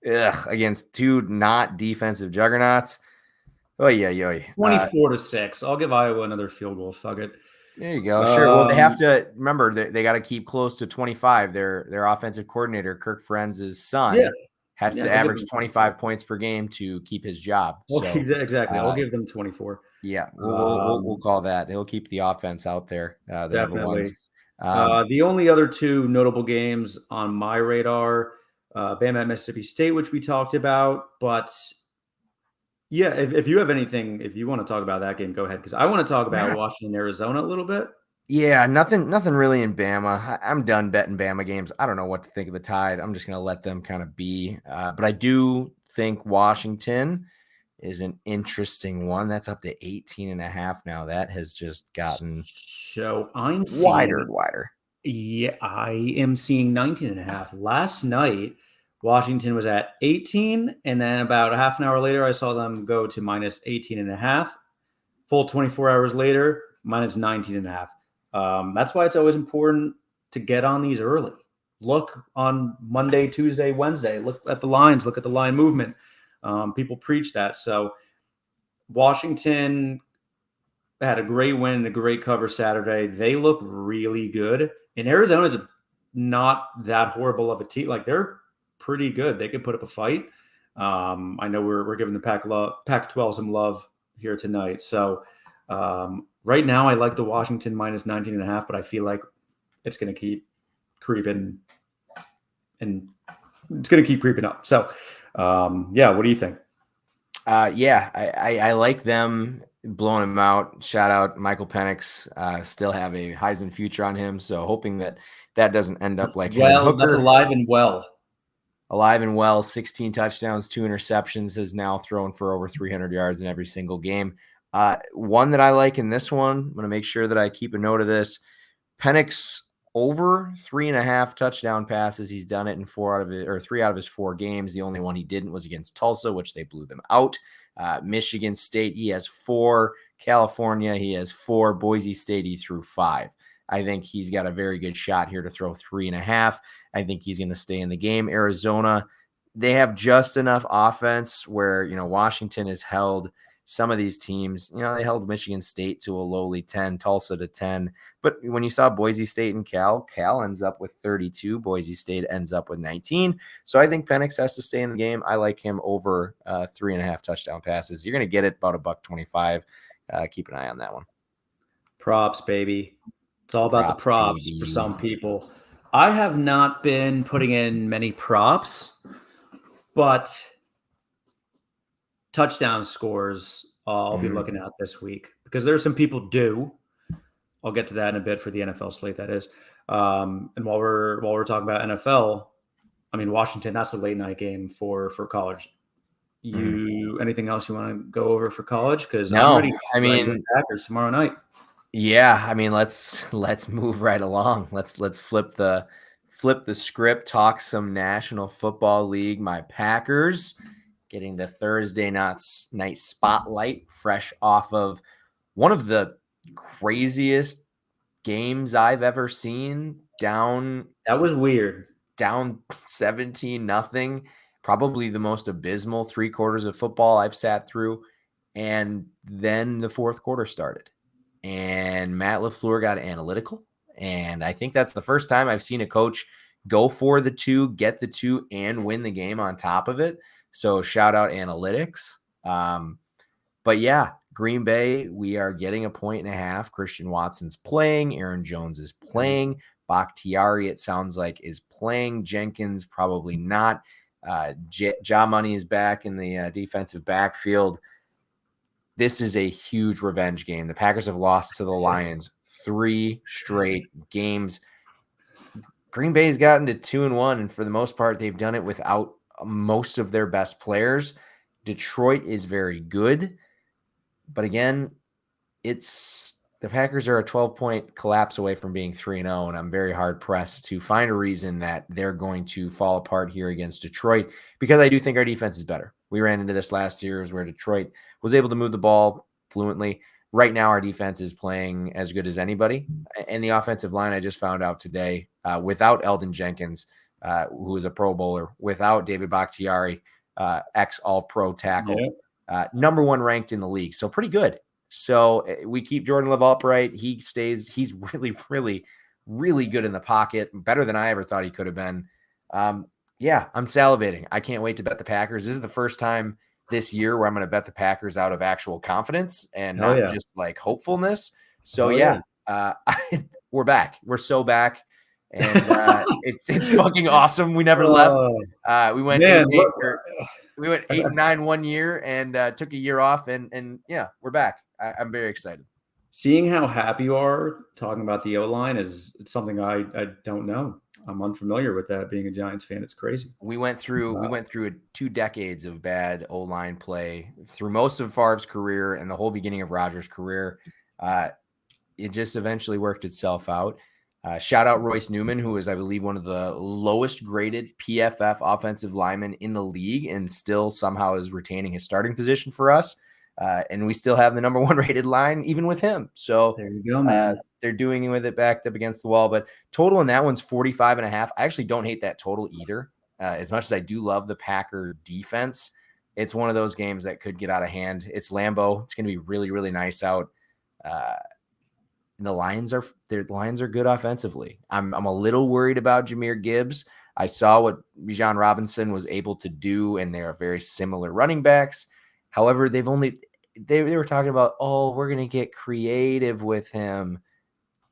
against two not defensive juggernauts. Oh, yeah. 24-6. I'll give Iowa another field goal. Fuck it. There you go. Sure. Well, they have to remember they got to keep close to 25. Their offensive coordinator, Kirk Ferentz' son, has to average 25 points per game to keep his job. So, exactly. I'll give them 24. Yeah, we'll call that. He'll keep the offense out there. Definitely. The only other two notable games on my radar, Bama at Mississippi State, which we talked about. But yeah, if you have anything, if you want to talk about that game, go ahead, because I want to talk about Washington, Arizona a little bit. Yeah, nothing really in Bama. I'm done betting Bama games. I don't know what to think of the Tide. I'm just going to let them kind of be. But I do think Washington is an interesting one. That's up to 18.5 now. That has just gotten I'm seeing wider and wider. Yeah, I am seeing 19.5. Last night, Washington was at 18, and then about a half an hour later, I saw them go to minus 18.5. Full 24 hours later, minus 19.5. That's why it's always important to get on these early. Look on Monday, Tuesday, Wednesday. Look at the lines. Look at the line movement. People preach that. So Washington had a great win and a great cover Saturday. They look really good. And Arizona's not that horrible of a team. Like, they're pretty good. They could put up a fight. I know we're giving the Pac-12 some love here tonight. So right now I like the Washington minus 19.5, but I feel like it's going to keep creeping and it's going to keep creeping up. So what do you think? I like them blowing him out. Shout out Michael Penix. Still have a Heisman future on him. So hoping that doesn't end up like Hooker. That's alive and well. Alive and well, 16 touchdowns, 2 interceptions, has now thrown for over 300 yards in every single game. One that I like in this one, I'm going to make sure that I keep a note of this. Penix over 3.5 touchdown passes. He's done it in 3 out of his 4 games. The only one he didn't was against Tulsa, which they blew them out. Michigan State, he has 4. California, he has 4. Boise State, he threw 5. I think he's got a very good shot here to throw 3.5. I think he's going to stay in the game. Arizona, they have just enough offense where, Washington has held some of these teams, they held Michigan State to a lowly 10, Tulsa to 10. But when you saw Boise State and Cal ends up with 32. Boise State ends up with 19. So I think Penix has to stay in the game. I like him over 3.5 touchdown passes. You're going to get it about $1.25. Keep an eye on that one. Props, baby. It's all about the props for some people. I have not been putting in many props, but touchdown scores I'll be looking at this week because there's some people do. I'll get to that in a bit for the NFL slate, that is. And while we're talking about NFL, I mean Washington, that's the late night game for college. Anything else you want to go over for college? Because no, I'm ready to Packers tomorrow night. Yeah, I mean let's move right along. Let's flip the script. Talk some National Football League. My Packers getting the Thursday night spotlight, fresh off of one of the craziest games I've ever seen. That was weird. Down 17-0. Probably the most abysmal 3 quarters of football I've sat through. And then the fourth quarter started. And Matt LaFleur got analytical. And I think that's the first time I've seen a coach go for the 2, get the 2, and win the game on top of it. So shout out analytics. But yeah, Green Bay, we are getting 1.5 points. Christian Watson's playing. Aaron Jones is playing. Bakhtiari, it sounds like, is playing. Jenkins, probably not. Ja Money is back in the defensive backfield. This is a huge revenge game. The Packers have lost to the Lions 3 straight games. Green Bay's gotten to 2-1, and for the most part, they've done it without most of their best players. Detroit is very good, but again, the Packers are a 12-point collapse away from being 3-0, and I'm very hard pressed to find a reason that they're going to fall apart here against Detroit, because I do think our defense is better. We ran into this last year where Detroit was able to move the ball fluently. Right now, our defense is playing as good as anybody, and the offensive line, I just found out today, without Eldon Jenkins, who is a Pro Bowler, without David Bakhtiari, ex-All-Pro tackle, number 1 ranked in the league. So pretty good. So we keep Jordan Love upright. He's really, really, really good in the pocket, better than I ever thought he could have been. Yeah, I'm salivating. I can't wait to bet the Packers. This is the first time this year where I'm going to bet the Packers out of actual confidence and not just like hopefulness. So we're back. We're so back. And it's fucking awesome. We never left. We went 8-9 one year and took a year off, and yeah, we're back. I'm very excited. Seeing how happy you are talking about the O-line it's something I don't know. I'm unfamiliar with that. Being a Giants fan, it's crazy. We went through 2 decades of bad O-line play through most of Favre's career and the whole beginning of Rodgers' career. It just eventually worked itself out. Shout out Royce Newman, who is, I believe, one of the lowest graded PFF offensive linemen in the league, and still somehow is retaining his starting position for us. And we still have the number 1 rated line, even with him. So there you go, man. They're doing with it backed up against the wall. But total in that one's 45.5. I actually don't hate that total either. As much as I do love the Packer defense, it's one of those games that could get out of hand. It's Lambeau. It's going to be really, really nice out. And the Lions are good offensively. I'm a little worried about Jahmyr Gibbs. I saw what Bijan Robinson was able to do, and they're very similar running backs. However, they were talking about, we're going to get creative with him.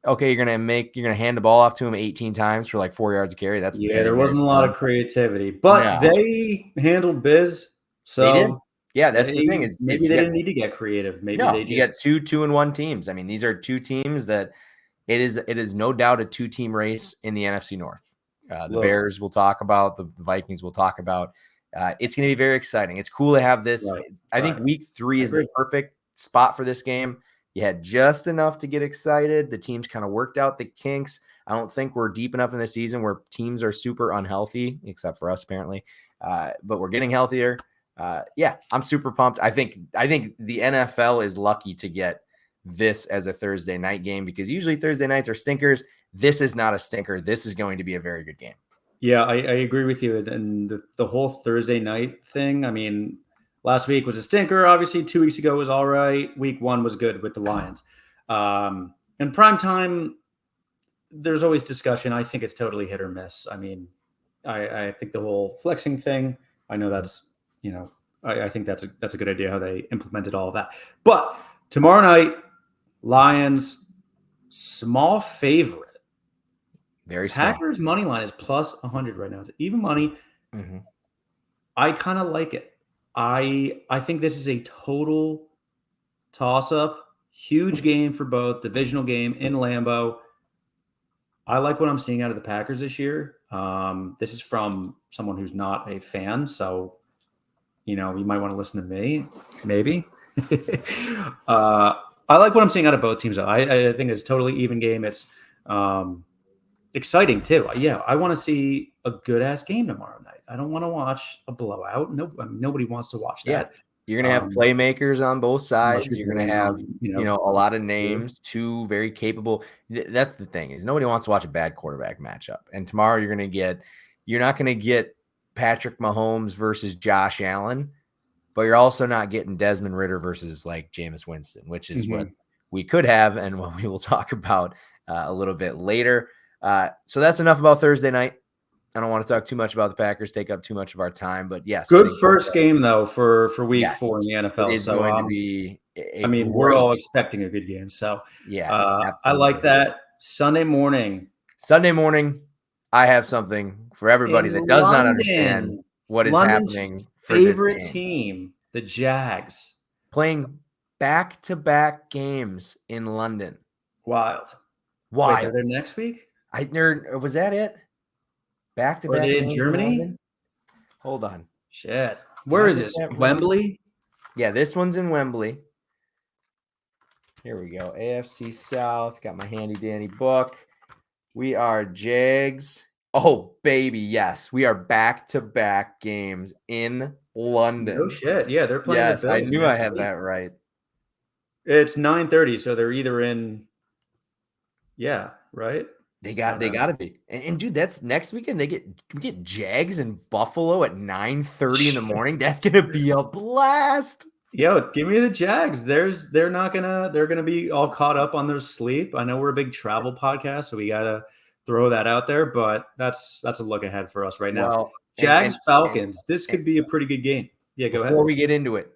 Okay, you're going to hand the ball off to him 18 times for like 4 yards of carry. That's there wasn't a lot of creativity, but they handled Biz. So they did. Yeah, that's the thing. Is maybe they didn't need to get creative. Maybe they just... you got 2-2-1 teams. I mean, these are 2 teams that it is no doubt a 2-team race in the NFC North. The Bears we'll talk about, the Vikings we'll talk about. It's going to be very exciting. It's cool to have this. Right. I think week 3 is the perfect spot for this game. You had just enough to get excited. The teams kind of worked out the kinks. I don't think we're deep enough in the season where teams are super unhealthy, except for us apparently. But we're getting healthier. I'm super pumped. I think the NFL is lucky to get this as a Thursday night game, because usually Thursday nights are stinkers. This is not a stinker. This is going to be a very good game. Yeah, I agree with you. And the whole Thursday night thing, I mean, Last week was a stinker. Obviously, 2 weeks ago was all right. Week 1 was good with the Lions. And prime time, there's always discussion. I think it's totally hit or miss. I mean, I think the whole flexing thing, I know that's, I think that's a good idea how they implemented all of that. But tomorrow night, Lions, small favorite. Very small. Packers money line is plus 100 right now. It's even money. Mm-hmm. I kind of like it. I think this is a total toss-up. Huge game for both. Divisional game in Lambeau. I like what I'm seeing out of the Packers this year. This is from someone who's not a fan, so you might want to listen to me, maybe. I like what I'm seeing out of both teams. I think it's a totally even game. It's exciting too. Yeah, I want to see a good ass game tomorrow night. I don't want to watch a blowout. No, nobody wants to watch that. Yeah. You're gonna have playmakers on both sides. You're gonna have a lot of names, two very capable. That's the thing, is nobody wants to watch a bad quarterback matchup. And tomorrow you're not gonna get Patrick Mahomes versus Josh Allen, but you're also not getting Desmond Ridder versus like Jameis Winston, which is what we could have and what we will talk about a little bit later. So that's enough about Thursday night. I don't want to talk too much about the Packers, take up too much of our time, but yes. Good first game though for week 4 in the NFL. It's going to be we're all expecting a good game. So yeah, I like that. Sunday morning, I have something for everybody that does not understand what is happening. Favorite team, the Jags, playing back-to-back games in London. Wild. Wait, are they next week? Was that it? Back-to-back. Are they in Germany? Hold on. Shit. Where is this? Wembley? Yeah, this one's in Wembley. Here we go. AFC South. Got my handy dandy book. We are Jags. Oh, baby, yes. We are back-to-back games in London. Oh, shit. Yeah, they're playing. Yes, I knew I had that right. It's 9:30, so they're either in. Yeah, right? They got to be. And dude, that's next weekend. We get Jags in Buffalo at 9:30 in the morning. That's gonna be a blast. Yo, give me the Jags. They're gonna be all caught up on their sleep. I know we're a big travel podcast, so we gotta throw that out there, but that's a look ahead for us right now. Well, Jags Falcons. This could be a pretty good game. Yeah, go ahead. Before we get into it,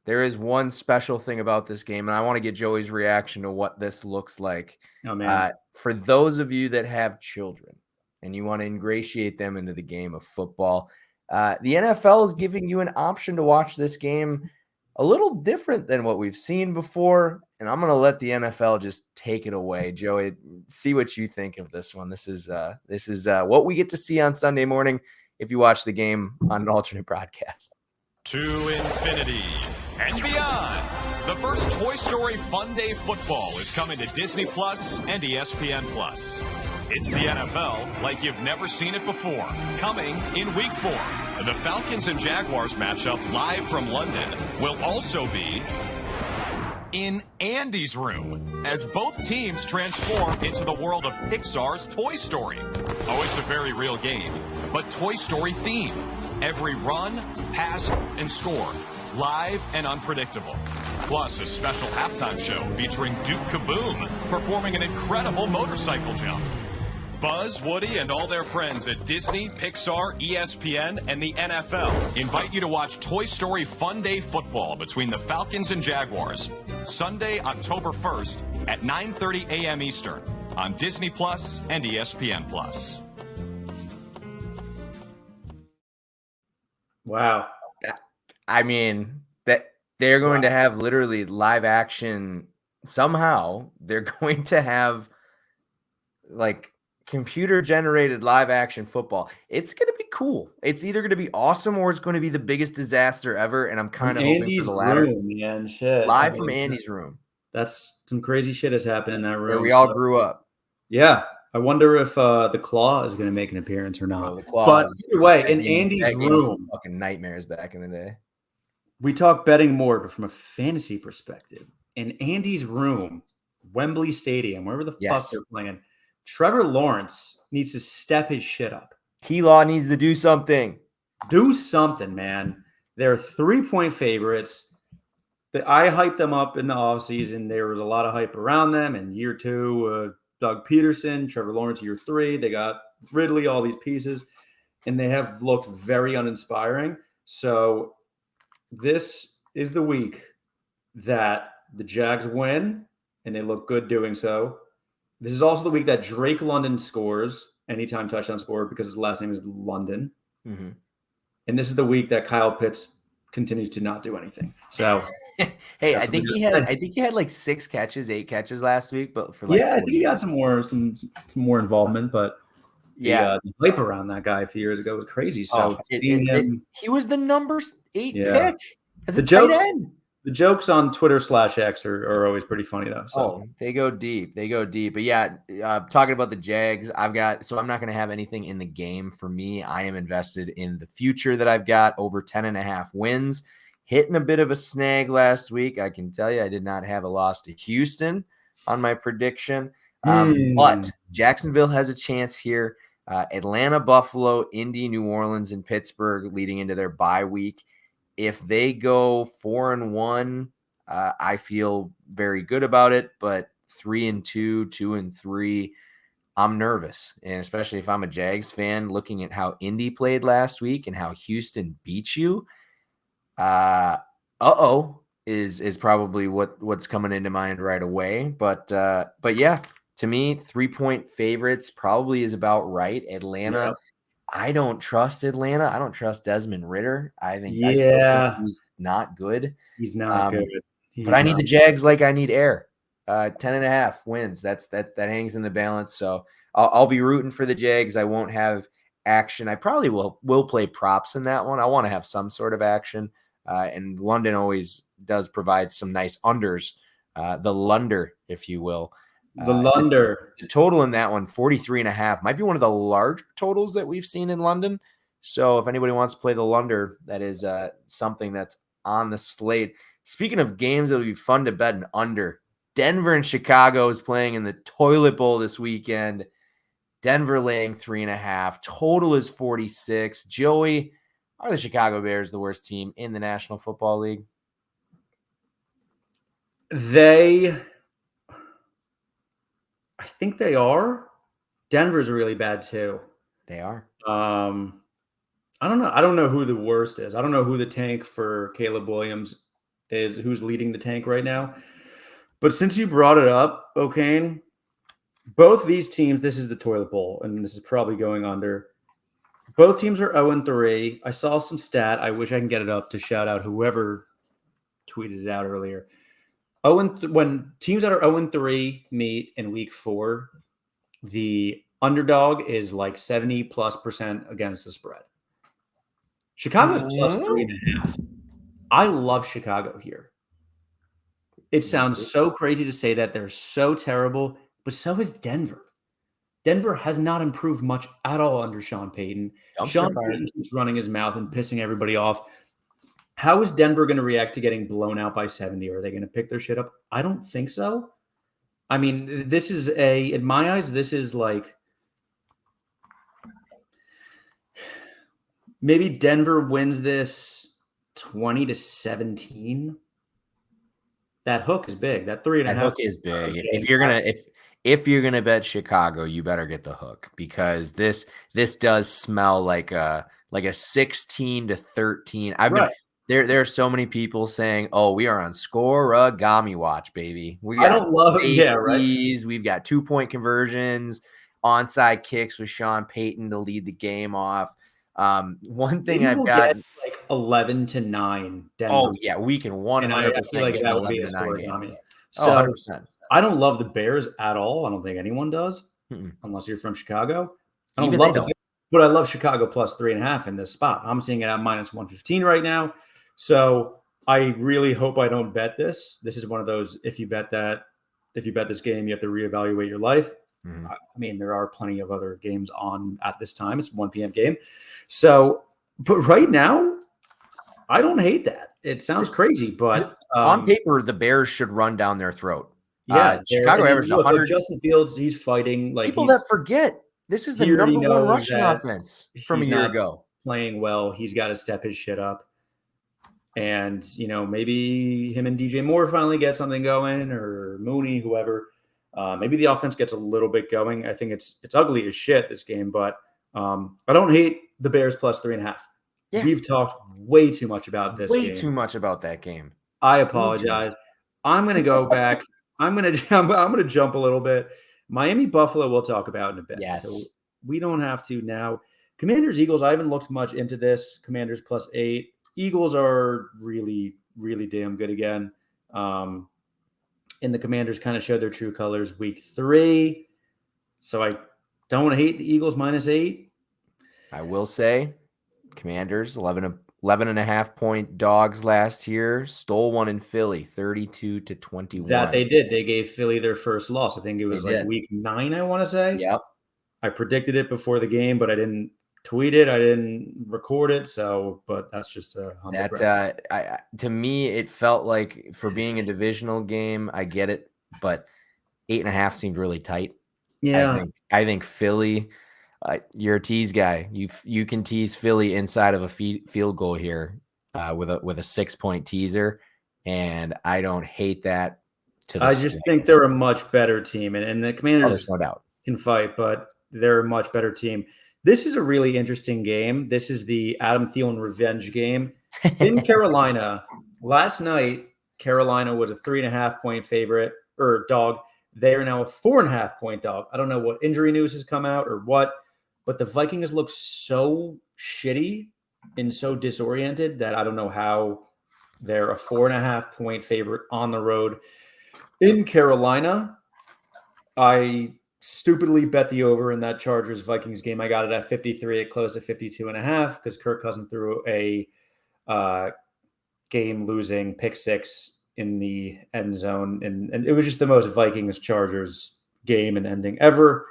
there is one special thing about this game, and I want to get Joey's reaction to what this looks like. Oh man. For those of you that have children and you want to ingratiate them into the game of football, the NFL is giving you an option to watch this game a little different than what we've seen before. And I'm going to let the NFL just take it away. Joey, see what you think of this one. This is what we get to see on Sunday morning if you watch the game on an alternate broadcast. To infinity and beyond. The first Toy Story Fun Day Football is coming to Disney Plus and ESPN Plus. It's the NFL like you've never seen it before. Coming in Week 4. The Falcons and Jaguars matchup live from London will also be in Andy's room as both teams transform into the world of Pixar's Toy Story. Oh, it's a very real game, but Toy Story themed. Every run, pass, and score, live and unpredictable. Plus, a special halftime show featuring Duke Kaboom performing an incredible motorcycle jump. Buzz, Woody, and all their friends at Disney, Pixar, ESPN, and the NFL invite you to watch Toy Story Fun Day Football between the Falcons and Jaguars, Sunday, October 1st at 9:30 a.m. Eastern on Disney Plus and ESPN Plus. Wow. I mean, that they're going to have literally live action. Somehow they're going to have like computer generated live action football. It's going to be cool. It's either going to be awesome or it's going to be the biggest disaster ever. And I'm kind of hoping for the latter. Man, shit. Live from Andy's room. That's some crazy shit has happened in that room. Where we all grew up. Yeah. I wonder if the Claw is going to make an appearance or not. The Claw, but either way, in Andy's room, fucking nightmares back in the day. We talk betting more, but from a fantasy perspective, in Andy's room, Wembley Stadium, wherever the fuck they're playing, Trevor Lawrence needs to step his shit up. T-Law needs to do something. Do something, man. They're 3-point favorites. I hyped them up in the offseason. There was a lot of hype around them. In year 2, Doug Peterson, Trevor Lawrence, year 3, they got Ridley, all these pieces, and they have looked very uninspiring. So this is the week that the Jags win, and they look good doing so. This is also the week that Drake London scores anytime touchdown scored because his last name is London. Mm-hmm. And this is the week that Kyle Pitts continues to not do anything. So, hey, I think he had like 6 catches, 8 catches last week, but for like I think he got some more involvement, but the hype around that guy a few years ago was crazy. So he was the number 8 pick as a tight end. The jokes on Twitter/X are always pretty funny though. So they go deep. But yeah, talking about the Jags, I'm not going to have anything in the game for me. I am invested in the future that I've got over 10.5 wins. Hitting a bit of a snag last week. I can tell you, I did not have a loss to Houston on my prediction. But Jacksonville has a chance here. Atlanta, Buffalo, Indy, New Orleans, and Pittsburgh leading into their bye week. If they go 4-1, I feel very good about it. But 3-2, 2-3, I'm nervous. And especially if I'm a Jags fan, looking at how Indy played last week and how Houston beat you, is probably what's coming into mind right away. But yeah, to me, 3-point favorites probably is about right. Atlanta. Yep. I don't trust Atlanta. I don't trust Desmond Ridder. I think he's not good. He's not good. But I need the Jags like I need air. 10.5 wins. That hangs in the balance. So I'll be rooting for the Jags. I won't have action. I probably will play props in that one. I want to have some sort of action. And London always does provide some nice unders. The Lunder, if you will. The Lunder. The total in that one, 43.5, might be one of the large totals that we've seen in London. So if anybody wants to play the Lunder, that is something that's on the slate. Speaking of games that would be fun to bet an under, Denver and Chicago is playing in the Toilet Bowl this weekend. Denver laying 3.5. Total is 46. Joey, are the Chicago Bears the worst team in the National Football League? I think they are. Denver's really bad too. They are. I don't know. I don't know who the worst is. I don't know who the tank for Caleb Williams is, who's leading the tank right now. But since you brought it up, O'Kane, both these teams, this is the Toilet Bowl, and this is probably going under. Both teams are 0-3. I saw some stat. I wish I can get it up to shout out whoever tweeted it out earlier. When teams that are 0-3 meet in week 4, the underdog is like 70+% against the spread. Chicago's plus 3.5. I love Chicago here. It sounds so crazy to say that they're so terrible, but so is Denver. Denver has not improved much at all under Sean Payton. Sean Payton keeps running his mouth and pissing everybody off. How is Denver going to react to getting blown out by 70? Are they going to pick their shit up? I don't think so. I mean, this is in my eyes, this is like maybe Denver wins this 20-17. That hook is big. That 3.5. That hook is big. If you're gonna bet Chicago, you better get the hook, because this does smell like a 16-13. There are so many people saying, "Oh, we are on Scorigami watch, baby." I don't love it. Yeah, right. We've got 2-point conversions, onside kicks with Sean Payton to lead the game off. One thing I've got like 11-9. Denver. Oh yeah, we can 100%. I feel like that would be a Scorigami. So 100%. I don't love the Bears at all. I don't think anyone does, unless you're from Chicago. I don't love it, but I love Chicago plus 3.5 in this spot. I'm seeing it at -115 right now. So I really hope I don't bet this. This is one of those, if you bet this game, you have to reevaluate your life. I mean, there are plenty of other games on at this time. It's a 1 p.m. game. So, but right now, I don't hate that. It sounds crazy, but on paper, the Bears should run down their throat. Yeah, Chicago averaged 100. Justin Fields, he's fighting like people that forget. This is the number 1 rushing offense from a year ago. Playing well, he's got to step his shit up. And, maybe him and DJ Moore finally get something going, or Mooney, whoever. Maybe the offense gets a little bit going. I think it's ugly as shit, this game, but I don't hate the Bears plus 3.5. Yeah. We've talked way too much about this game. Way too much about that game. I apologize. I'm going to go back. I'm going to jump a little bit. Miami Buffalo we'll talk about in a bit. Yes. So we don't have to now. Commanders Eagles, I haven't looked much into this. Commanders plus 8. Eagles are really, really damn good again. And the Commanders kind of showed their true colors week 3. So I don't hate the Eagles minus 8. I will say Commanders 11.5 point dogs last year, stole one in Philly 32-21. That they did. They gave Philly their first loss. I think it was week 9, I want to say. Yep. I predicted it before the game, but I didn't tweet it. I didn't record it. But that's just a humble brag. To me, it felt like, for being a divisional game, I get it, but 8.5 seemed really tight. Yeah. I think Philly, you're a tease guy. You can tease Philly inside of a field goal here with a 6-point teaser, and I don't hate that. I just think they're a much better team, and the Commanders, there's no doubt, can fight, but they're a much better team. This is a really interesting game. This is the Adam Thielen revenge game in Carolina. Last night, Carolina was a 3.5 point favorite or dog. They are now a 4.5 point dog. I don't know what injury news has come out or what, but the Vikings look so shitty and so disoriented that I don't know how they're a 4.5 point favorite on the road in Carolina. I stupidly bet the over in that Chargers Vikings game. I got it at 53. It closed at 52.5 because Kirk Cousins threw a game losing pick 6 in the end zone. And it was just the most Vikings Chargers game and ending ever.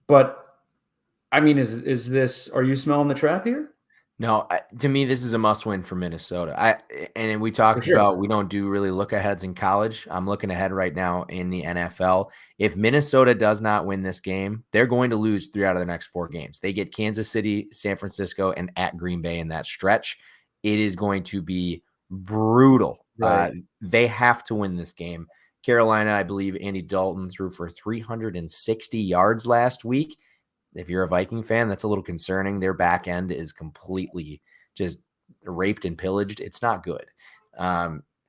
But I mean, are you smelling the trap here? No, to me, this is a must-win for Minnesota. And we talked about, we don't do really look-aheads in college. I'm looking ahead right now in the NFL. If Minnesota does not win this game, they're going to lose 3 out of their next 4 games. They get Kansas City, San Francisco, and at Green Bay in that stretch. It is going to be brutal. Right. They have to win this game. Carolina, I believe Andy Dalton threw for 360 yards last week. If you're a Viking fan, that's a little concerning. Their back end is completely just raped and pillaged. It's not good.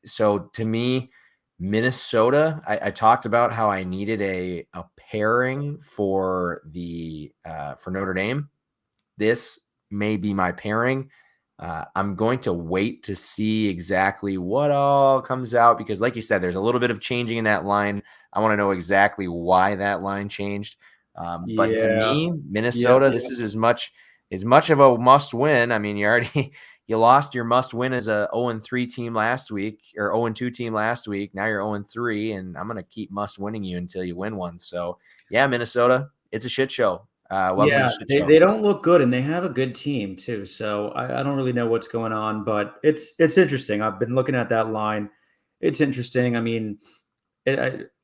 So to me, Minnesota, I talked about how I needed a pairing for Notre Dame. This may be my pairing. I'm going to wait to see exactly what all comes out because, like you said, there's a little bit of changing in that line. I want to know exactly why that line changed. But to me, Minnesota, this is as much of a must win. I mean, you lost your must win as a 0-3 team last week or 0-2 team last week. Now you're 0-3, and I'm going to keep must winning you until you win one. So yeah, Minnesota, it's a shit show. They don't look good, and they have a good team too. So I don't really know what's going on, but it's interesting. I've been looking at that line. It's interesting. I mean,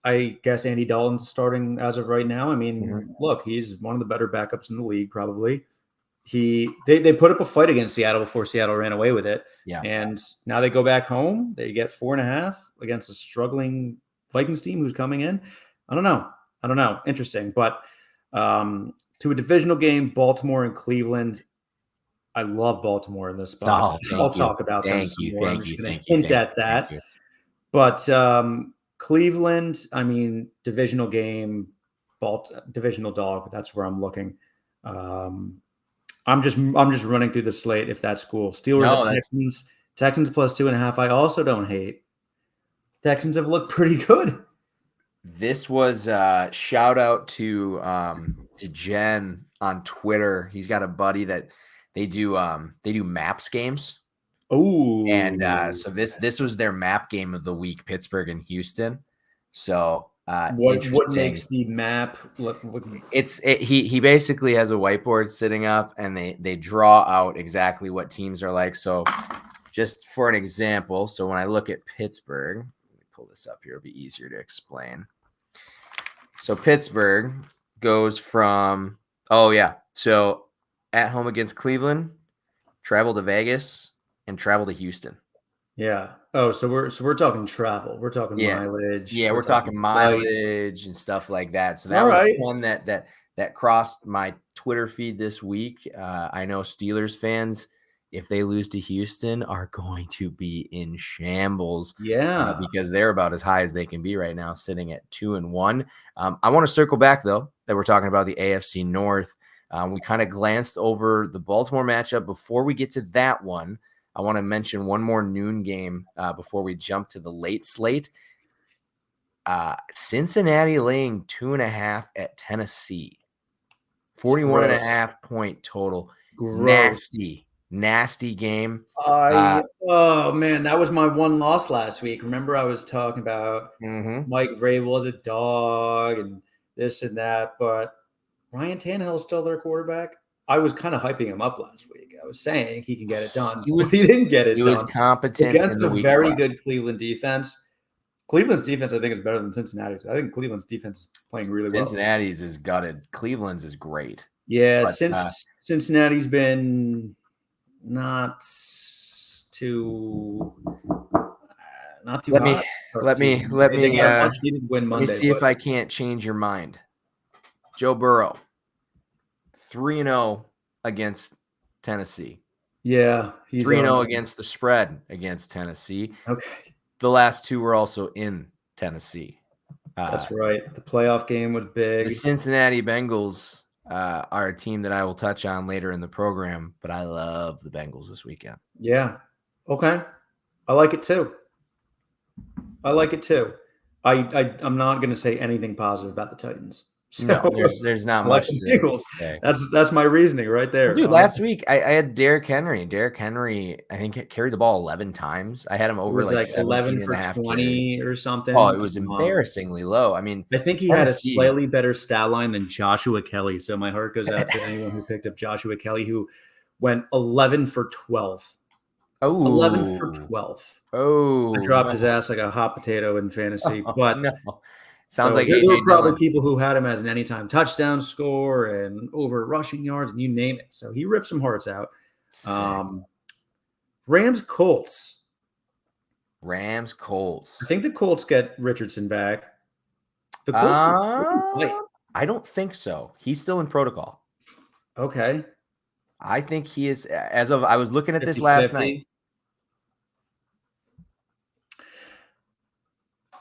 I guess Andy Dalton's starting as of right now. I mean, look, he's one of the better backups in the league, probably. They put up a fight against Seattle before Seattle ran away with it. Yeah. And now they go back home. They get 4.5 against a struggling Vikings team who's coming in. I don't know. Interesting. But to a divisional game, Baltimore and Cleveland. I love Baltimore in this spot. I'll talk about them some more. I'm just going to hint at that. But Cleveland, I mean, divisional game, divisional dog. That's where I'm looking. I'm just running through the slate if that's cool. Steelers at Texans plus 2.5. I also don't hate. Texans have looked pretty good. This was shout out to Jen on Twitter. He's got a buddy that they do maps games. Oh, and so this was their map game of the week, Pittsburgh and Houston. So what makes the map look? He basically has a whiteboard sitting up, and they draw out exactly what teams are like. So just for an example, so when I look at Pittsburgh, let me pull this up here. It'll be easier to explain. So Pittsburgh goes from so at home against Cleveland, travel to Vegas, and travel to Houston. Yeah. Oh, so we're talking travel. We're talking Yeah. mileage. Yeah, we're talking flight. mileage and stuff like that. So that All was right. one that crossed my Twitter feed this week. I know Steelers fans, if they lose to Houston, are going to be in shambles. Yeah. Because they're about as high as they can be right now, sitting at 2-1. I want to circle back though that we're talking about the AFC North. We kind of glanced over the Baltimore matchup. Before we get to that one, I want to mention one more noon game before we jump to the late slate. Cincinnati laying 2.5 at Tennessee. 41.5 point total. Gross. Nasty game. Oh man, that was my one loss last week. Remember, I was talking about Mike Vrabel was a dog and this and that, but Ryan Tannehill is still their quarterback. I was kind of hyping him up last week. I was saying he can get it done. He didn't get it done. He was competent against a very good Cleveland defense. Cleveland's defense, I think, is better than Cincinnati's. I think Cleveland's defense is playing really well. Cincinnati's is gutted. Cleveland's is great. Yeah, but, Cincinnati's been not too hot. Let me win Monday, see if I can't change your mind. Joe Burrow, 3-0 against Tennessee. Yeah, he's 3-0 against the spread against Tennessee. Okay. The last two were also in Tennessee. That's right. The playoff game was big. The Cincinnati Bengals are a team that I will touch on later in the program, but I love the Bengals this weekend. Yeah. Okay. I like it too. I'm not going to say anything positive about the Titans. So, no, there's not much to say. That's my reasoning right there. Dude, last week I had Derrick Henry. Derrick Henry, I think, carried the ball 11 times. I had him over like 11 for 20 or something. Oh, it was embarrassingly low. I mean, I think he had a slightly better stat line than Joshua Kelly. So my heart goes out to anyone who picked up Joshua Kelly, who went 11 for 12. Oh, 11 for 12. Oh, I dropped his ass like a hot potato in fantasy. But no. Sounds like there AJ were probably Dillon. People who had him as an anytime touchdown score and over rushing yards, and you name it. So he ripped some hearts out. Rams Colts. I think the Colts get Richardson back. The Colts. I don't think so. He's still in protocol. Okay. I think he is. As of I was looking at this last night.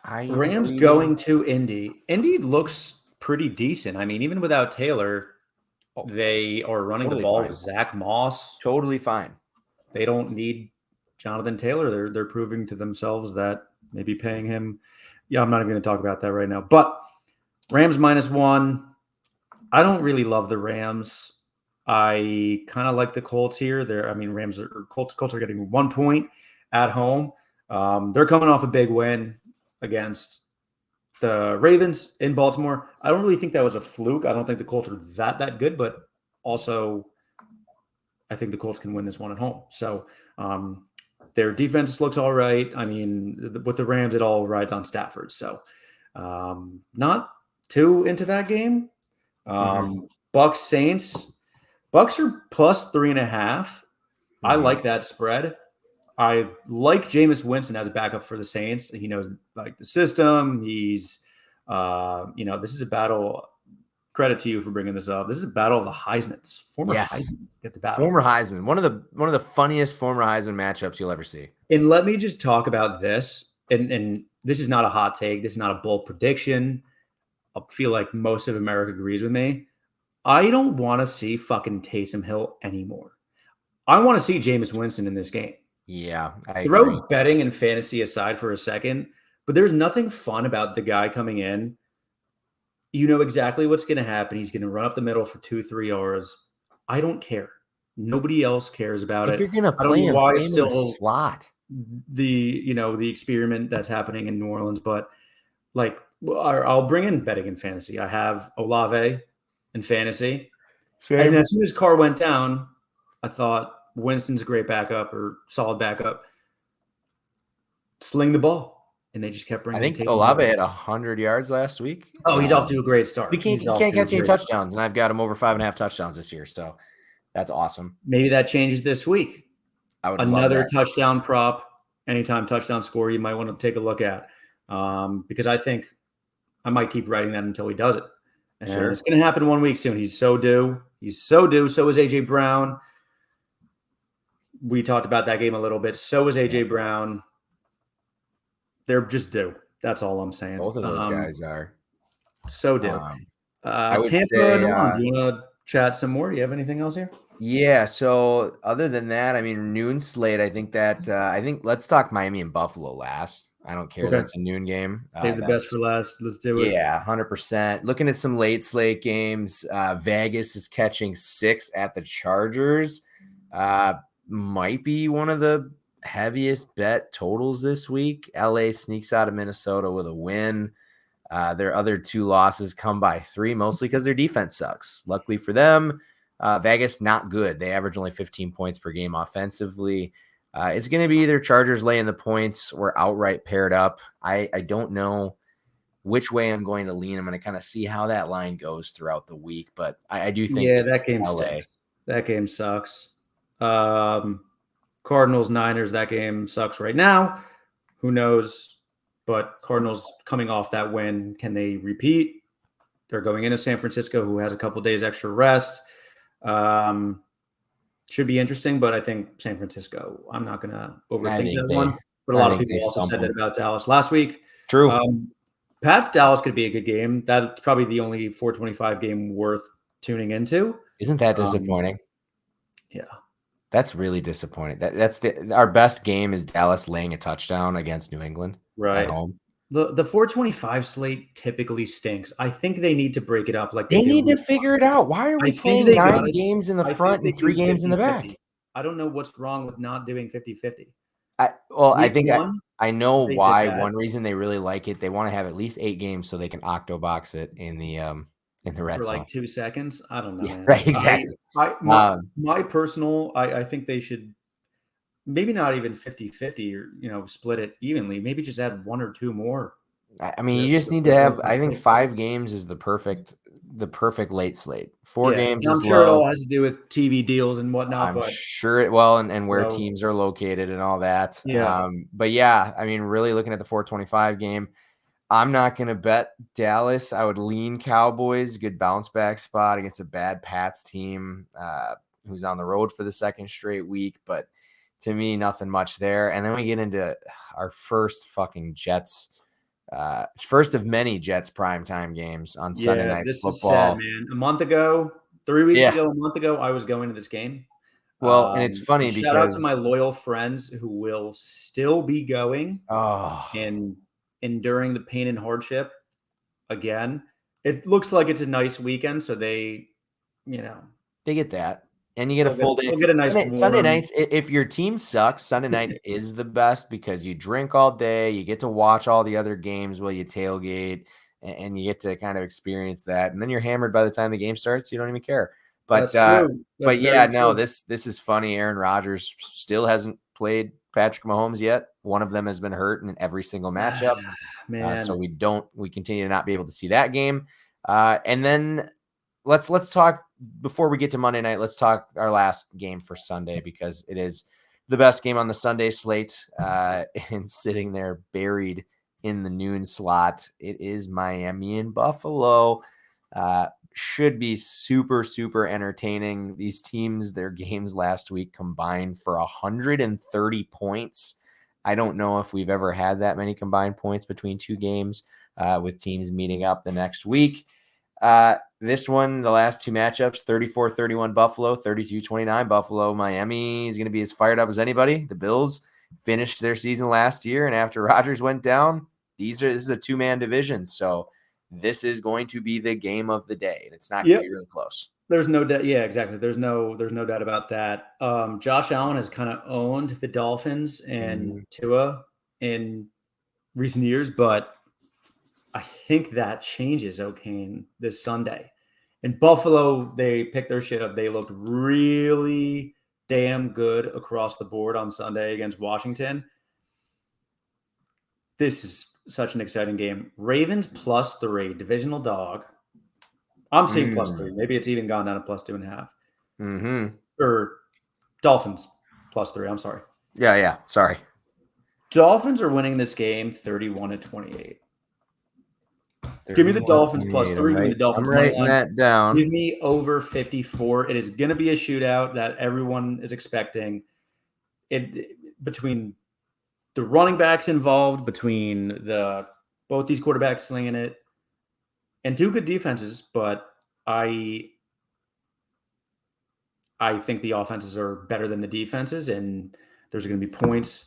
Rams going to Indy. Indy looks pretty decent. I mean, even without Taylor, they are running the ball with Zach Moss. Totally fine. They don't need Jonathan Taylor. They're proving to themselves that maybe paying him. Yeah, I'm not even going to talk about that right now. But Rams -1. I don't really love the Rams. I kind of like the Colts here. Colts are getting 1 point at home. They're coming off a big win against the Ravens in Baltimore. I don't really think that was a fluke. I don't think the Colts are that good, but also I think the Colts can win this one at home. So their defense looks all right. I mean, with the Rams, it all rides on Stafford. So not too into that game. Bucks Saints. Bucks are +3.5. I like that spread. I like Jameis Winston as a backup for the Saints. He knows like the system. He's, this is a battle. Credit to you for bringing this up. This is a battle of the Heismans. Heisman get the battle. Former Heisman, one of the funniest former Heisman matchups you'll ever see. And let me just talk about this. And this is not a hot take. This is not a bold prediction. I feel like most of America agrees with me. I don't want to see fucking Taysom Hill anymore. I want to see Jameis Winston in this game. Yeah. Throw betting and fantasy aside for a second, but there's nothing fun about the guy coming in. You know exactly what's going to happen. He's going to run up the middle for 2-3 yards. I don't care. Nobody else cares about it. If you're going to play him, why it's still a slot. The experiment that's happening in New Orleans, but like I'll bring in betting and fantasy. I have Olave in fantasy. And as soon as Carr went down, I thought Winston's a great backup or solid backup. Sling the ball. And they just kept bringing. I think Olave had 100 yards last week. Oh, he's off to a great start. He can't catch any touchdowns, and I've got him over 5.5 touchdowns this year. So that's awesome. Maybe that changes this week. I would another touchdown prop. anytime touchdown score you might want to take a look at, because I think I might keep writing that until he does it. And Sure. it's going to happen 1 week soon. He's so due. He's so due. So is A.J. Brown. We talked about that game a little bit. So is A.J. Brown. They're just due. That's all I'm saying. Both of those guys are. So due. I would Tampa, say, do you want to chat some more? Do you have anything else here? Yeah. So other than that, I mean, noon slate. I think let's talk Miami and Buffalo last. I don't care. Okay. That's a noon game. Save the best for last. Let's do it. Yeah, 100%. Looking at some late slate games, Vegas is catching 6 at the Chargers. Might be one of the heaviest bet totals this week. LA sneaks out of Minnesota with a win. Their other 2 losses come by 3, mostly because their defense sucks. Luckily for them, Vegas not good. They average only 15 points per game offensively. It's going to be either Chargers laying the points or outright paired up. I don't know which way I'm going to lean. I'm going to kind of see how that line goes throughout the week, but I do think that game stinks. That game sucks. Cardinals, Niners, that game sucks right now. Who knows? But Cardinals coming off that win, can they repeat? They're going into San Francisco, who has a couple days extra rest. Should be interesting, but I think San Francisco, I'm not going to overthink that one. But a lot of people also said that about Dallas last week. True. Pats Dallas could be a good game. That's probably the only 425 game worth tuning into. Isn't that disappointing? Yeah. That's really disappointing. That's our best game is Dallas laying a touchdown against New England at home. The 425 slate typically stinks. I think they need to break it up. Like they need to figure it out. Why are we playing 9 games in the front and 3 games in the back? I don't know what's wrong with not doing 50-50. I know why. One reason they really like it, they want to have at least 8 games so they can octobox it in the red for zone. like 2 seconds. I don't know. Yeah, right, exactly. My personal, I think they should maybe not even 50-50 or split it evenly. Maybe just add 1 or 2 more. I mean, you just need to have. I think 5 games is the perfect late slate. 4 games. I'm sure it all has to do with TV deals and whatnot. I'm sure it will, and where teams are located and all that. Yeah. But yeah, I mean, really looking at the 425 game, I'm not going to bet Dallas. I would lean Cowboys. Good bounce back spot against a bad Pats team who's on the road for the 2nd straight week. But to me, nothing much there. And then we get into our first fucking Jets. First of many Jets primetime games on Sunday Night this Football. Is sad, man. A month ago, 3 weeks ago, a month ago, I was going to this game. Well, and it's funny because shout out to my loyal friends who will still be going and enduring the pain and hardship again. It looks like it's a nice weekend, so they get that. And you get a full day. Get a nice Sunday nights. If your team sucks, Sunday night is the best because you drink all day. You get to watch all the other games while you tailgate, and you get to kind of experience that. And then you're hammered by the time the game starts. So you don't even care. But this is funny. Aaron Rodgers still hasn't played Patrick Mahomes yet. One of them has been hurt in every single matchup. So we continue to not be able to see that game. And then let's talk before we get to Monday night. Let's talk our last game for Sunday because it is the best game on the Sunday slate and sitting there buried in the noon slot. It is Miami and Buffalo. Should be super, super entertaining. These teams, their games last week combined for 130 points. I don't know if we've ever had that many combined points between 2 games with teams meeting up the next week. This one, the last 2 matchups, 34-31 Buffalo, 32-29 Buffalo. Miami is going to be as fired up as anybody. The Bills finished their season last year, and after Rodgers went down, this is a 2-man division. So this is going to be the game of the day, and it's not going to be really close. There's no doubt. Yeah, exactly. There's no doubt about that. Josh Allen has kind of owned the Dolphins and Tua in recent years, but I think that changes O'Kane this Sunday. In Buffalo, they picked their shit up. They looked really damn good across the board on Sunday against Washington. This is such an exciting game. Ravens +3, divisional dog. I'm seeing +3. Maybe it's even gone down to +2.5. Or Dolphins +3. I'm sorry. Yeah. Sorry. Dolphins are winning this game 31-28. Give me the Dolphins plus 3. Give me the Dolphins I'm writing that down. Give me over 54. It is going to be a shootout that everyone is expecting. Between the running backs involved, between both these quarterbacks slinging it, and two good defenses, but I think the offenses are better than the defenses, and there's going to be points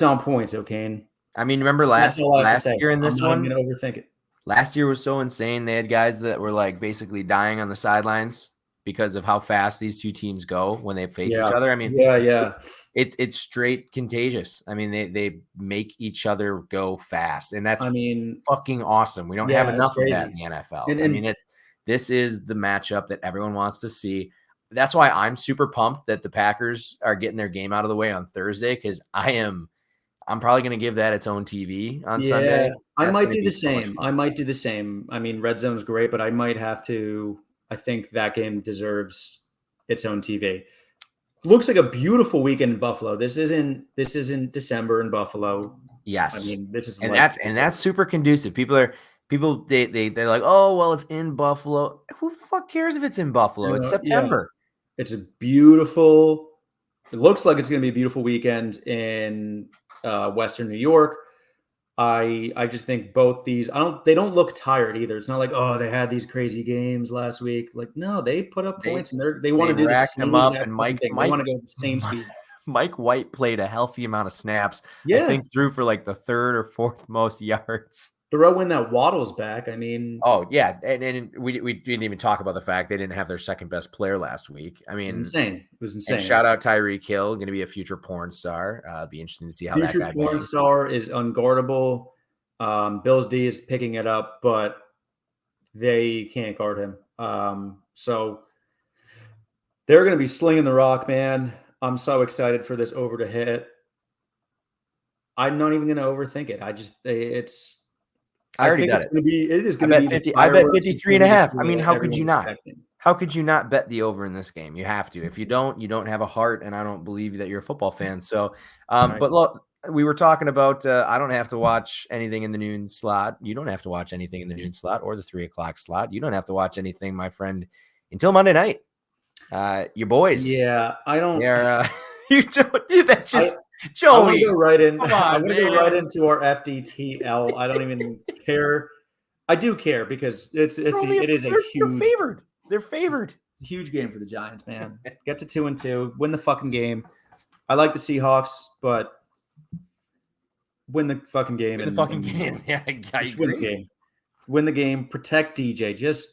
on points. Okay, I mean, remember last year in this one? I'm going to overthink it. Last year was so insane. They had guys that were like basically dying on the sidelines because of how fast these two teams go when they face each other. I mean, it's straight contagious. I mean, they make each other go fast, and that's fucking awesome. We don't have enough of that in the NFL. This is the matchup that everyone wants to see. That's why I'm super pumped that the Packers are getting their game out of the way on Thursday, because I'm probably going to give that its own TV on Sunday. I might do the same. I mean, Red Zone's great, but I might have to. I think that game deserves its own TV. Looks like a beautiful weekend in Buffalo. This isn't December in Buffalo. Yes, I mean this is that's super conducive. They're like, oh well, it's in Buffalo. Who the fuck cares if it's in Buffalo? It's September. It's a beautiful. It looks like it's going to be a beautiful weekend in Western New York. I just think both these. They don't look tired either. It's not like, oh, they had these crazy games last week. Like, no, they put up points and they want to do the same them up. And Mike want to go at the same speed. Mike White played a healthy amount of snaps. I think threw for like the third or fourth most yards. Throw in that Waddle's back. I mean, oh yeah, and we didn't even talk about the fact they didn't have their second best player last week. I mean, it was insane. And shout out Tyreek Hill, going to be a future porn star. Be interesting to see how that guy. Future porn star is unguardable. Bills D is picking it up, but they can't guard him. So they're going to be slinging the rock, man. I'm so excited for this over to hit. I'm not even going to overthink it. I already bet it is going to be 50. I bet 53.5. I mean, how could you not? How could you not bet the over in this game? You have to. If you don't have a heart, and I don't believe that you're a football fan. So, but look, we were talking about I don't have to watch anything in the noon slot. You don't have to watch anything in the noon slot or the 3:00 slot. You don't have to watch anything, my friend, until Monday night. Your boys. Yeah, I don't. You don't do that. Just Joey. I'm gonna go right in. I'm gonna go right into our FDTL. I don't even care. I do care because it is a huge. They're favored. Huge game for the Giants, man. Get to 2-2, win the fucking game. I like the Seahawks, but win the fucking game. Win the fucking game. Yeah, I win the game. Win the game. Protect DJ. Just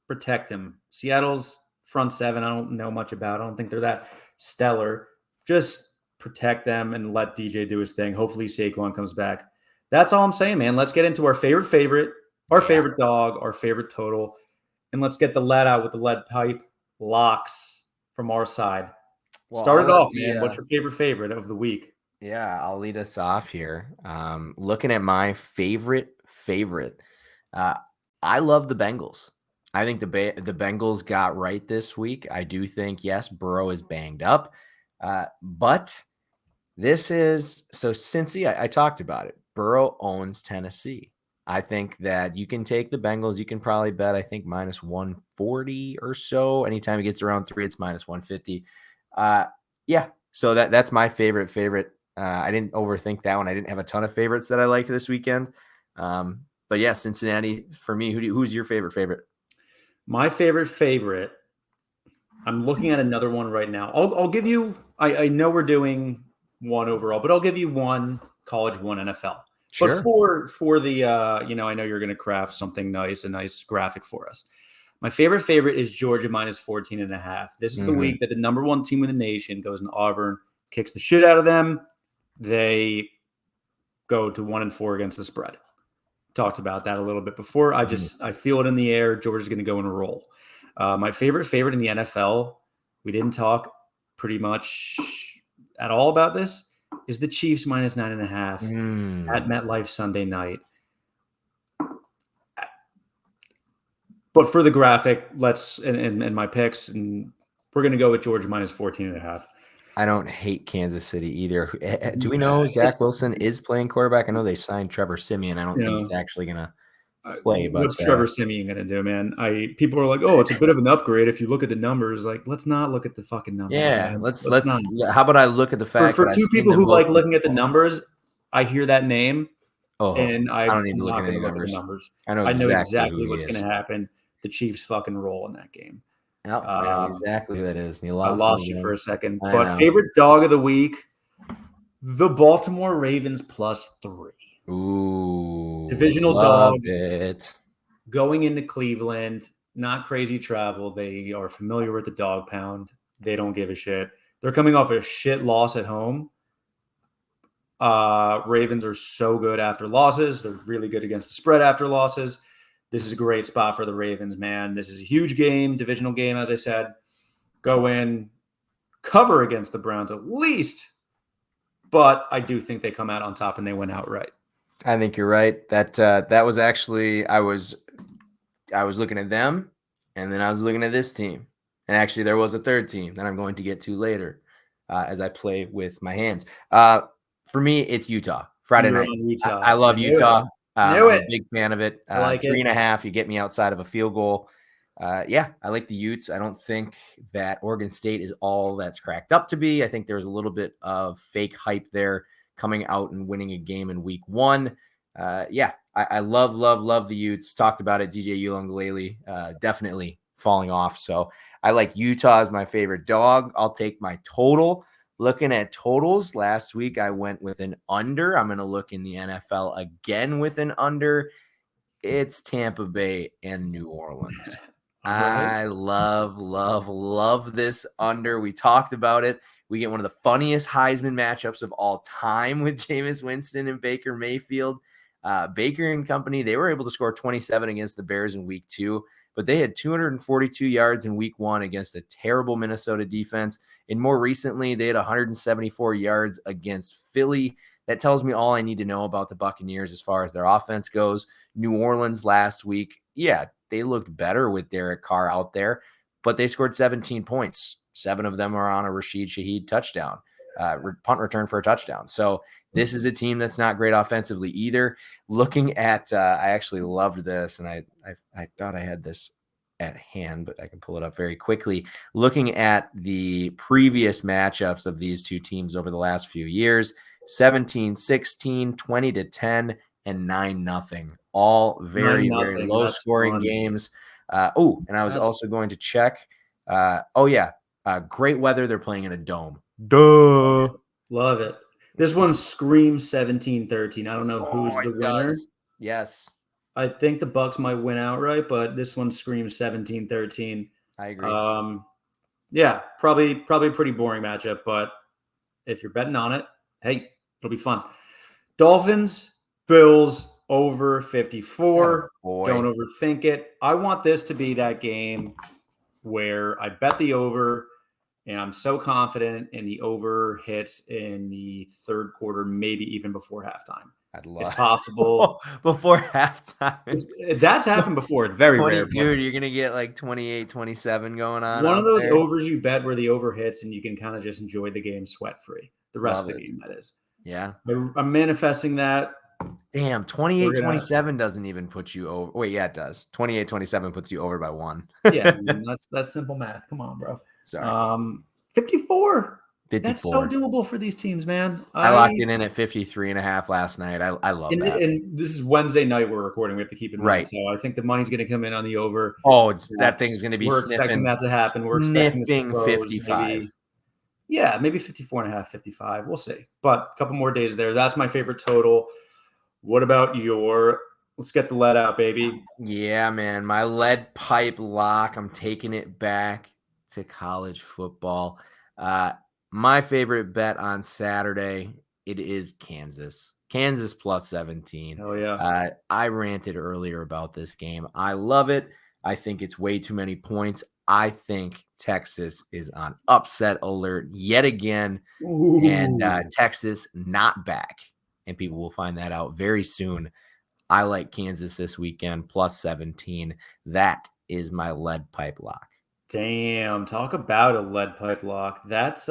protect him. Seattle's front seven, I don't know much about. I don't think they're that stellar. Just protect them and let DJ do his thing. Hopefully Saquon comes back. That's all I'm saying, man. Let's get into our favorite, our favorite dog, our favorite total, and let's get the lead out with the lead pipe locks from our side. Well, start it off, man. What's your favorite of the week? Yeah, I'll lead us off here. Looking at my favorite. I love the Bengals. I think the Bengals got right this week. I do think, yes, Burrow is banged up. But this is so Cincy. I talked about it. Burrow owns Tennessee. I think that you can take the Bengals. You can probably bet, I think, minus 140 or so. Anytime it gets around 3, it's minus 150. Yeah. So that's my favorite. I didn't overthink that one. I didn't have a ton of favorites that I liked this weekend. But yeah, Cincinnati for me. Who's your favorite? My favorite. I'm looking at another one right now. I'll give you. I know we're doing one overall, but I'll give you one college, one NFL. Sure. But for the I know you're going to craft something nice, a nice graphic for us. My favorite is Georgia minus 14.5. This is the week that the number one team in the nation goes in Auburn, kicks the shit out of them. They go to 1-4 against the spread. Talked about that a little bit before. I feel it in the air. Georgia's going to go in a roll. My favorite in the NFL, we didn't talk pretty much at all about this, is the Chiefs minus 9.5 at MetLife Sunday night. But for the graphic, let's and my picks, and we're going to go with Georgia minus 14.5. I don't hate Kansas City either. Do we know Zach Wilson is playing quarterback? I know they signed Trevor Siemian. I don't think he's actually going to play. But What's Trevor Siemian going to do, man? People are like, oh, it's a bit of an upgrade if you look at the numbers. Like, let's not look at the fucking numbers. yeah, man. let's not. how about I look at the fact For that two I've seen people them who like both- looking at the numbers, I hear that name and I don't need to look at any the numbers. numbers. I know I know exactly exactly who what's he going is. to happen. The Chiefs fucking roll in that game. Yep, I know exactly who that is. And he I lost lost again. you for a second. I But know. favorite dog of the week, the Baltimore Ravens +3. Ooh, Divisional love dog. it. Going into Cleveland, not crazy travel. They are familiar with the dog pound. They don't give a shit. They're coming off a shit loss at home. Ravens are so good after losses. They're really good against the spread after losses. This is a great spot for the Ravens, man. This is a huge game, divisional game, as I said. Go in, cover against the Browns at least. But I do think they come out on top and they win outright. I think you're right. That was actually I was looking at them, and then I was looking at this team, and actually there was a third team that I'm going to get to later as I play with my hands. For me, it's Utah Friday You're night. on Utah. I love Knew Utah. Knew I'm it. a big fan of it. I like it. 3.5. You get me outside of a field goal. Yeah, I like the Utes. I don't think that Oregon State is all that's cracked up to be. I think there's a little bit of fake hype there coming out and winning a game in week 1. Yeah, I love the Utes. Talked about it. DJ Uiagalelei definitely falling off. So I like Utah as my favorite dog. I'll take my total. Looking at totals, last week I went with an under. I'm going to look in the NFL again with an under. It's Tampa Bay and New Orleans. I love this under. We talked about it. We get one of the funniest Heisman matchups of all time with Jameis Winston and Baker Mayfield. Baker and company, they were able to score 27 against the Bears in week 2, but they had 242 yards in week 1 against a terrible Minnesota defense. And more recently, they had 174 yards against Philly. That tells me all I need to know about the Buccaneers as far as their offense goes. New Orleans last week, yeah, they looked better with Derek Carr out there, but they scored 17 points. 7 of them are on a Rashid Shaheed touchdown, punt return for a touchdown. So this is a team that's not great offensively either. Looking at, I actually loved this, and I thought I had this at hand, but I can pull it up very quickly. Looking at the previous matchups of these two teams over the last few years, 17-16, 20-10, and 9-0. All very, very low scoring games. And I was also going to check. Great weather. They're playing in a dome. Duh. Love it. This one screams 17-13. I don't know who's the winner. Yes. I think the Bucks might win outright, but this one screams 17-13. I agree. Yeah, probably a pretty boring matchup, but if you're betting on it, hey, it'll be fun. Dolphins, Bills over 54. Don't overthink it. I want this to be that game where I bet the over, and I'm so confident in the over hits in the third quarter, maybe even before halftime. I'd love it's possible before halftime. That's happened before. It's very rare. Dude, you're gonna get like 28-27 going on. One of those overs you bet where the over hits and you can kind of just enjoy the game sweat free. The rest of the game, that is. Yeah. I'm manifesting that. Damn, 28-27 doesn't even put you over. Wait, yeah, it does. 28-27 puts you over by 1. Yeah, I mean, that's simple math. Come on, bro. Sorry. 54. 54. That's so doable for these teams, man. I locked it in at 53.5 last night. I love that. And this is Wednesday night we're recording. We have to keep it right. So I think the money's going to come in on the over. Oh, that thing's going to be We're expecting that to happen. We're expecting 55. Maybe 54.5, 55. We'll see. But a couple more days there. That's my favorite total. What about let's get the lead out, baby. Yeah, man. My lead pipe lock. I'm taking it back to college football. My favorite bet on Saturday, it is Kansas. Kansas plus 17. Oh, yeah. I ranted earlier about this game. I love it. I think it's way too many points. I think Texas is on upset alert yet again. Ooh. And Texas not back. And people will find that out very soon. I like Kansas this weekend, plus 17. That is my lead pipe lock. Damn, talk about a lead pipe lock. That's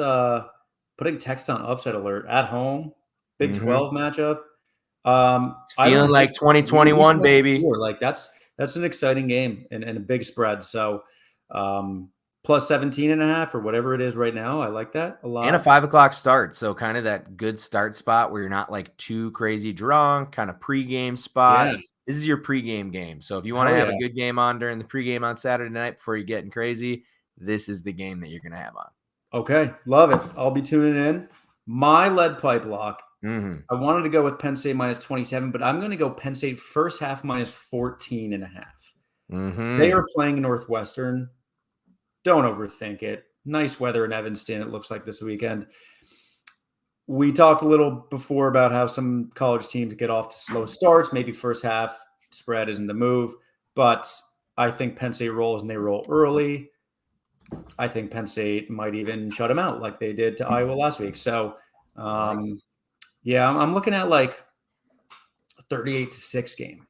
putting Texas on upset alert at home, Big Mhm. 12 matchup. It's feeling like 2021, baby. Like that's an exciting game and a big spread. So plus 17.5 or whatever it is right now. I like that a lot. And a 5 o'clock start. So kind of that good start spot where you're not like too crazy drunk, kind of pregame spot. Yeah. This is your pregame game. So if you want to have a good game on during the pregame on Saturday night before you're getting crazy, this is the game that you're going to have on. Okay. Love it. I'll be tuning in. My lead pipe lock. Mm-hmm. I wanted to go with Penn State minus 27, but I'm going to go Penn State first half minus 14.5. Mm-hmm. They are playing Northwestern. Don't overthink it. Nice weather in Evanston, it looks like this weekend. We talked a little before about how some college teams get off to slow starts. Maybe first half spread isn't the move, but I think Penn State rolls and they roll early. I think Penn State might even shut them out like they did to Iowa last week. So, yeah, I'm looking at like a 38-6 game,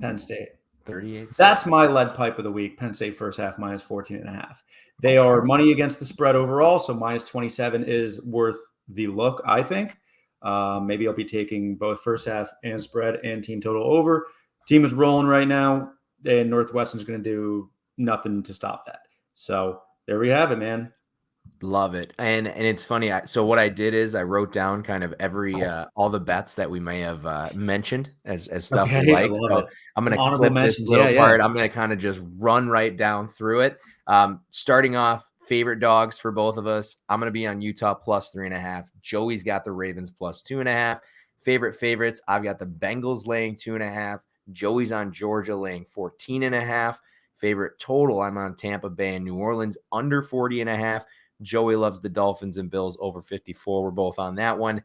Penn State. 38. That's my lead pipe of the week. Penn State first half minus 14.5. They are money against the spread overall, so minus 27 is worth the look, I think. Maybe I'll be taking both first half and spread and team total over. Team is rolling right now, and Northwestern's going to do nothing to stop that. So there we have it, man. Love it. And it's funny. So what I did is I wrote down kind of every all the bets that we may have mentioned as stuff we like. So I'm going to clip this little part. I'm going to kind of just run right down through it. Starting off, favorite dogs for both of us. I'm going to be on Utah plus 3.5. Joey's got the Ravens plus 2.5. Favorite favorites, I've got the Bengals laying 2.5. Joey's on Georgia laying 14.5. Favorite total, I'm on Tampa Bay and New Orleans under 40.5. Joey loves the Dolphins and Bills over 54. We're both on that one.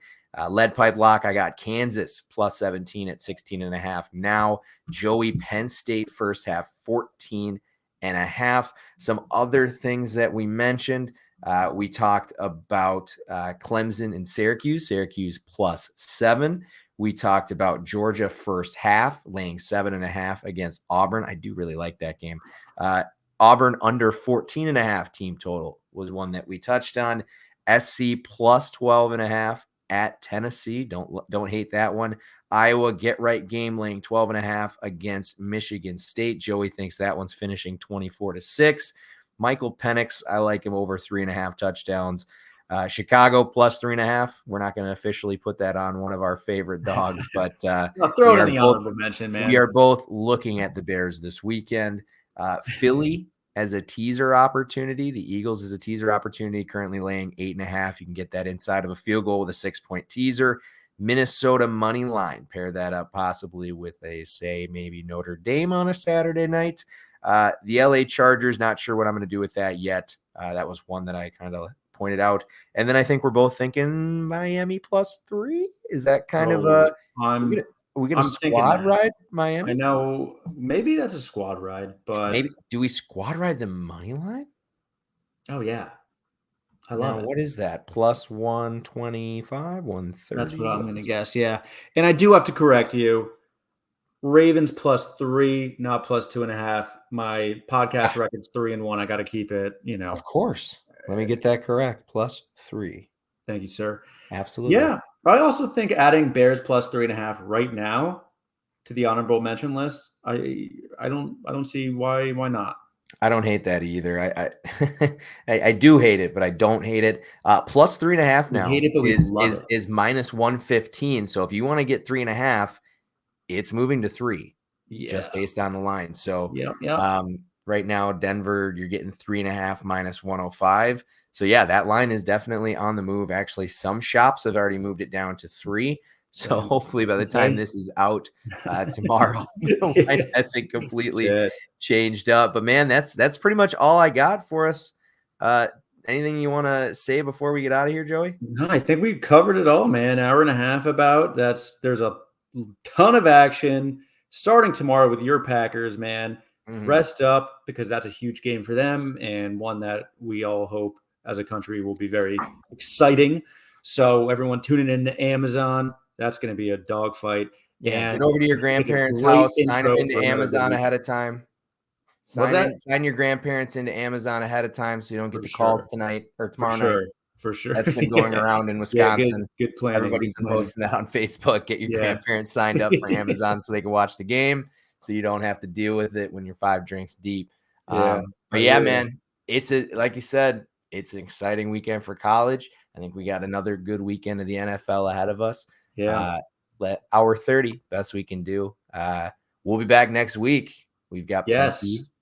Lead pipe lock, I got Kansas plus 17 at 16.5. Now, Joey, Penn State first half 14.5. Some other things that we mentioned. We talked about Clemson and Syracuse plus 7. We talked about Georgia first half laying 7.5 against Auburn. I do really like that game. Auburn under 14.5 team total was one that we touched on. SC plus 12.5 at Tennessee. Don't hate that one. Iowa get right game laying 12.5 against Michigan State. Joey thinks that one's finishing 24-6. Michael Penix, I like him over 3.5 touchdowns. Chicago plus 3.5. We're not going to officially put that on one of our favorite dogs, but I'll throw it in the honorable mention, man. We are both looking at the Bears this weekend. Philly as a teaser opportunity. The Eagles as a teaser opportunity, currently laying 8.5. You can get that inside of a field goal with a 6-point teaser. Minnesota money line. Pair that up possibly with maybe Notre Dame on a Saturday night. The LA Chargers, not sure what I'm going to do with that yet. That was one that I kind of pointed out. And then I think we're both thinking Miami plus 3. Is that kind of a... Are we going to squad ride Miami? I know. Maybe that's a squad ride, but... Maybe. Do we squad ride the money line? Oh, yeah. I love it. What is that? Plus 125, 130? That's what I'm going to guess, yeah. And I do have to correct you. Ravens plus 3, not plus 2.5. My podcast record's 3-1. I got to keep it, Of course. Let me get that correct. Plus 3. Thank you, sir. Absolutely. Yeah. I also think adding Bears plus 3.5 right now to the honorable mention list, I don't see why not. I don't hate that either. I do hate it, but I don't hate it. Plus 3.5 now is minus 115. So if you want to get 3.5, it's moving to 3, just based on the line. So right now, Denver, you're getting 3.5 minus 105. So yeah, that line is definitely on the move. Actually, some shops have already moved it down to 3. So hopefully by the time this is out tomorrow, the line hasn't completely changed up. But man, that's pretty much all I got for us. Anything you want to say before we get out of here, Joey? No, I think we covered it all, man. Hour and a half about. There's a ton of action starting tomorrow with your Packers, man. Mm-hmm. Rest up, because that's a huge game for them, and one that we all hope as a country will be very exciting. So everyone tuning in to Amazon, that's going to be a dogfight. Yeah, get over to your grandparents' house, sign them into Amazon ahead of time. Sign your grandparents into Amazon ahead of time so you don't get the calls tonight or tomorrow night. for sure. That's been going around in Wisconsin. Good planning. Everybody's been posting that on Facebook. Get your grandparents signed up for Amazon so they can watch the game, so you don't have to deal with it when you're 5 drinks deep. But man, it's like you said, it's an exciting weekend for college. I think we got another good weekend of the NFL ahead of us. Let hour 30, best we can do. We'll be back next week. We've got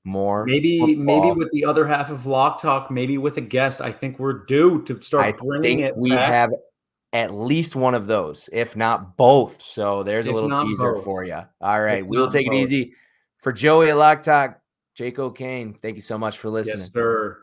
more. Maybe with the other half of Lock Talk, maybe with a guest. I think we're due to start bringing it. We back. have at least one of those, if not both. So there's a little teaser for you. All right, we'll take it easy. For Joey at Lock Talk, Jake O'Kane, thank you so much for listening. Yes, sir.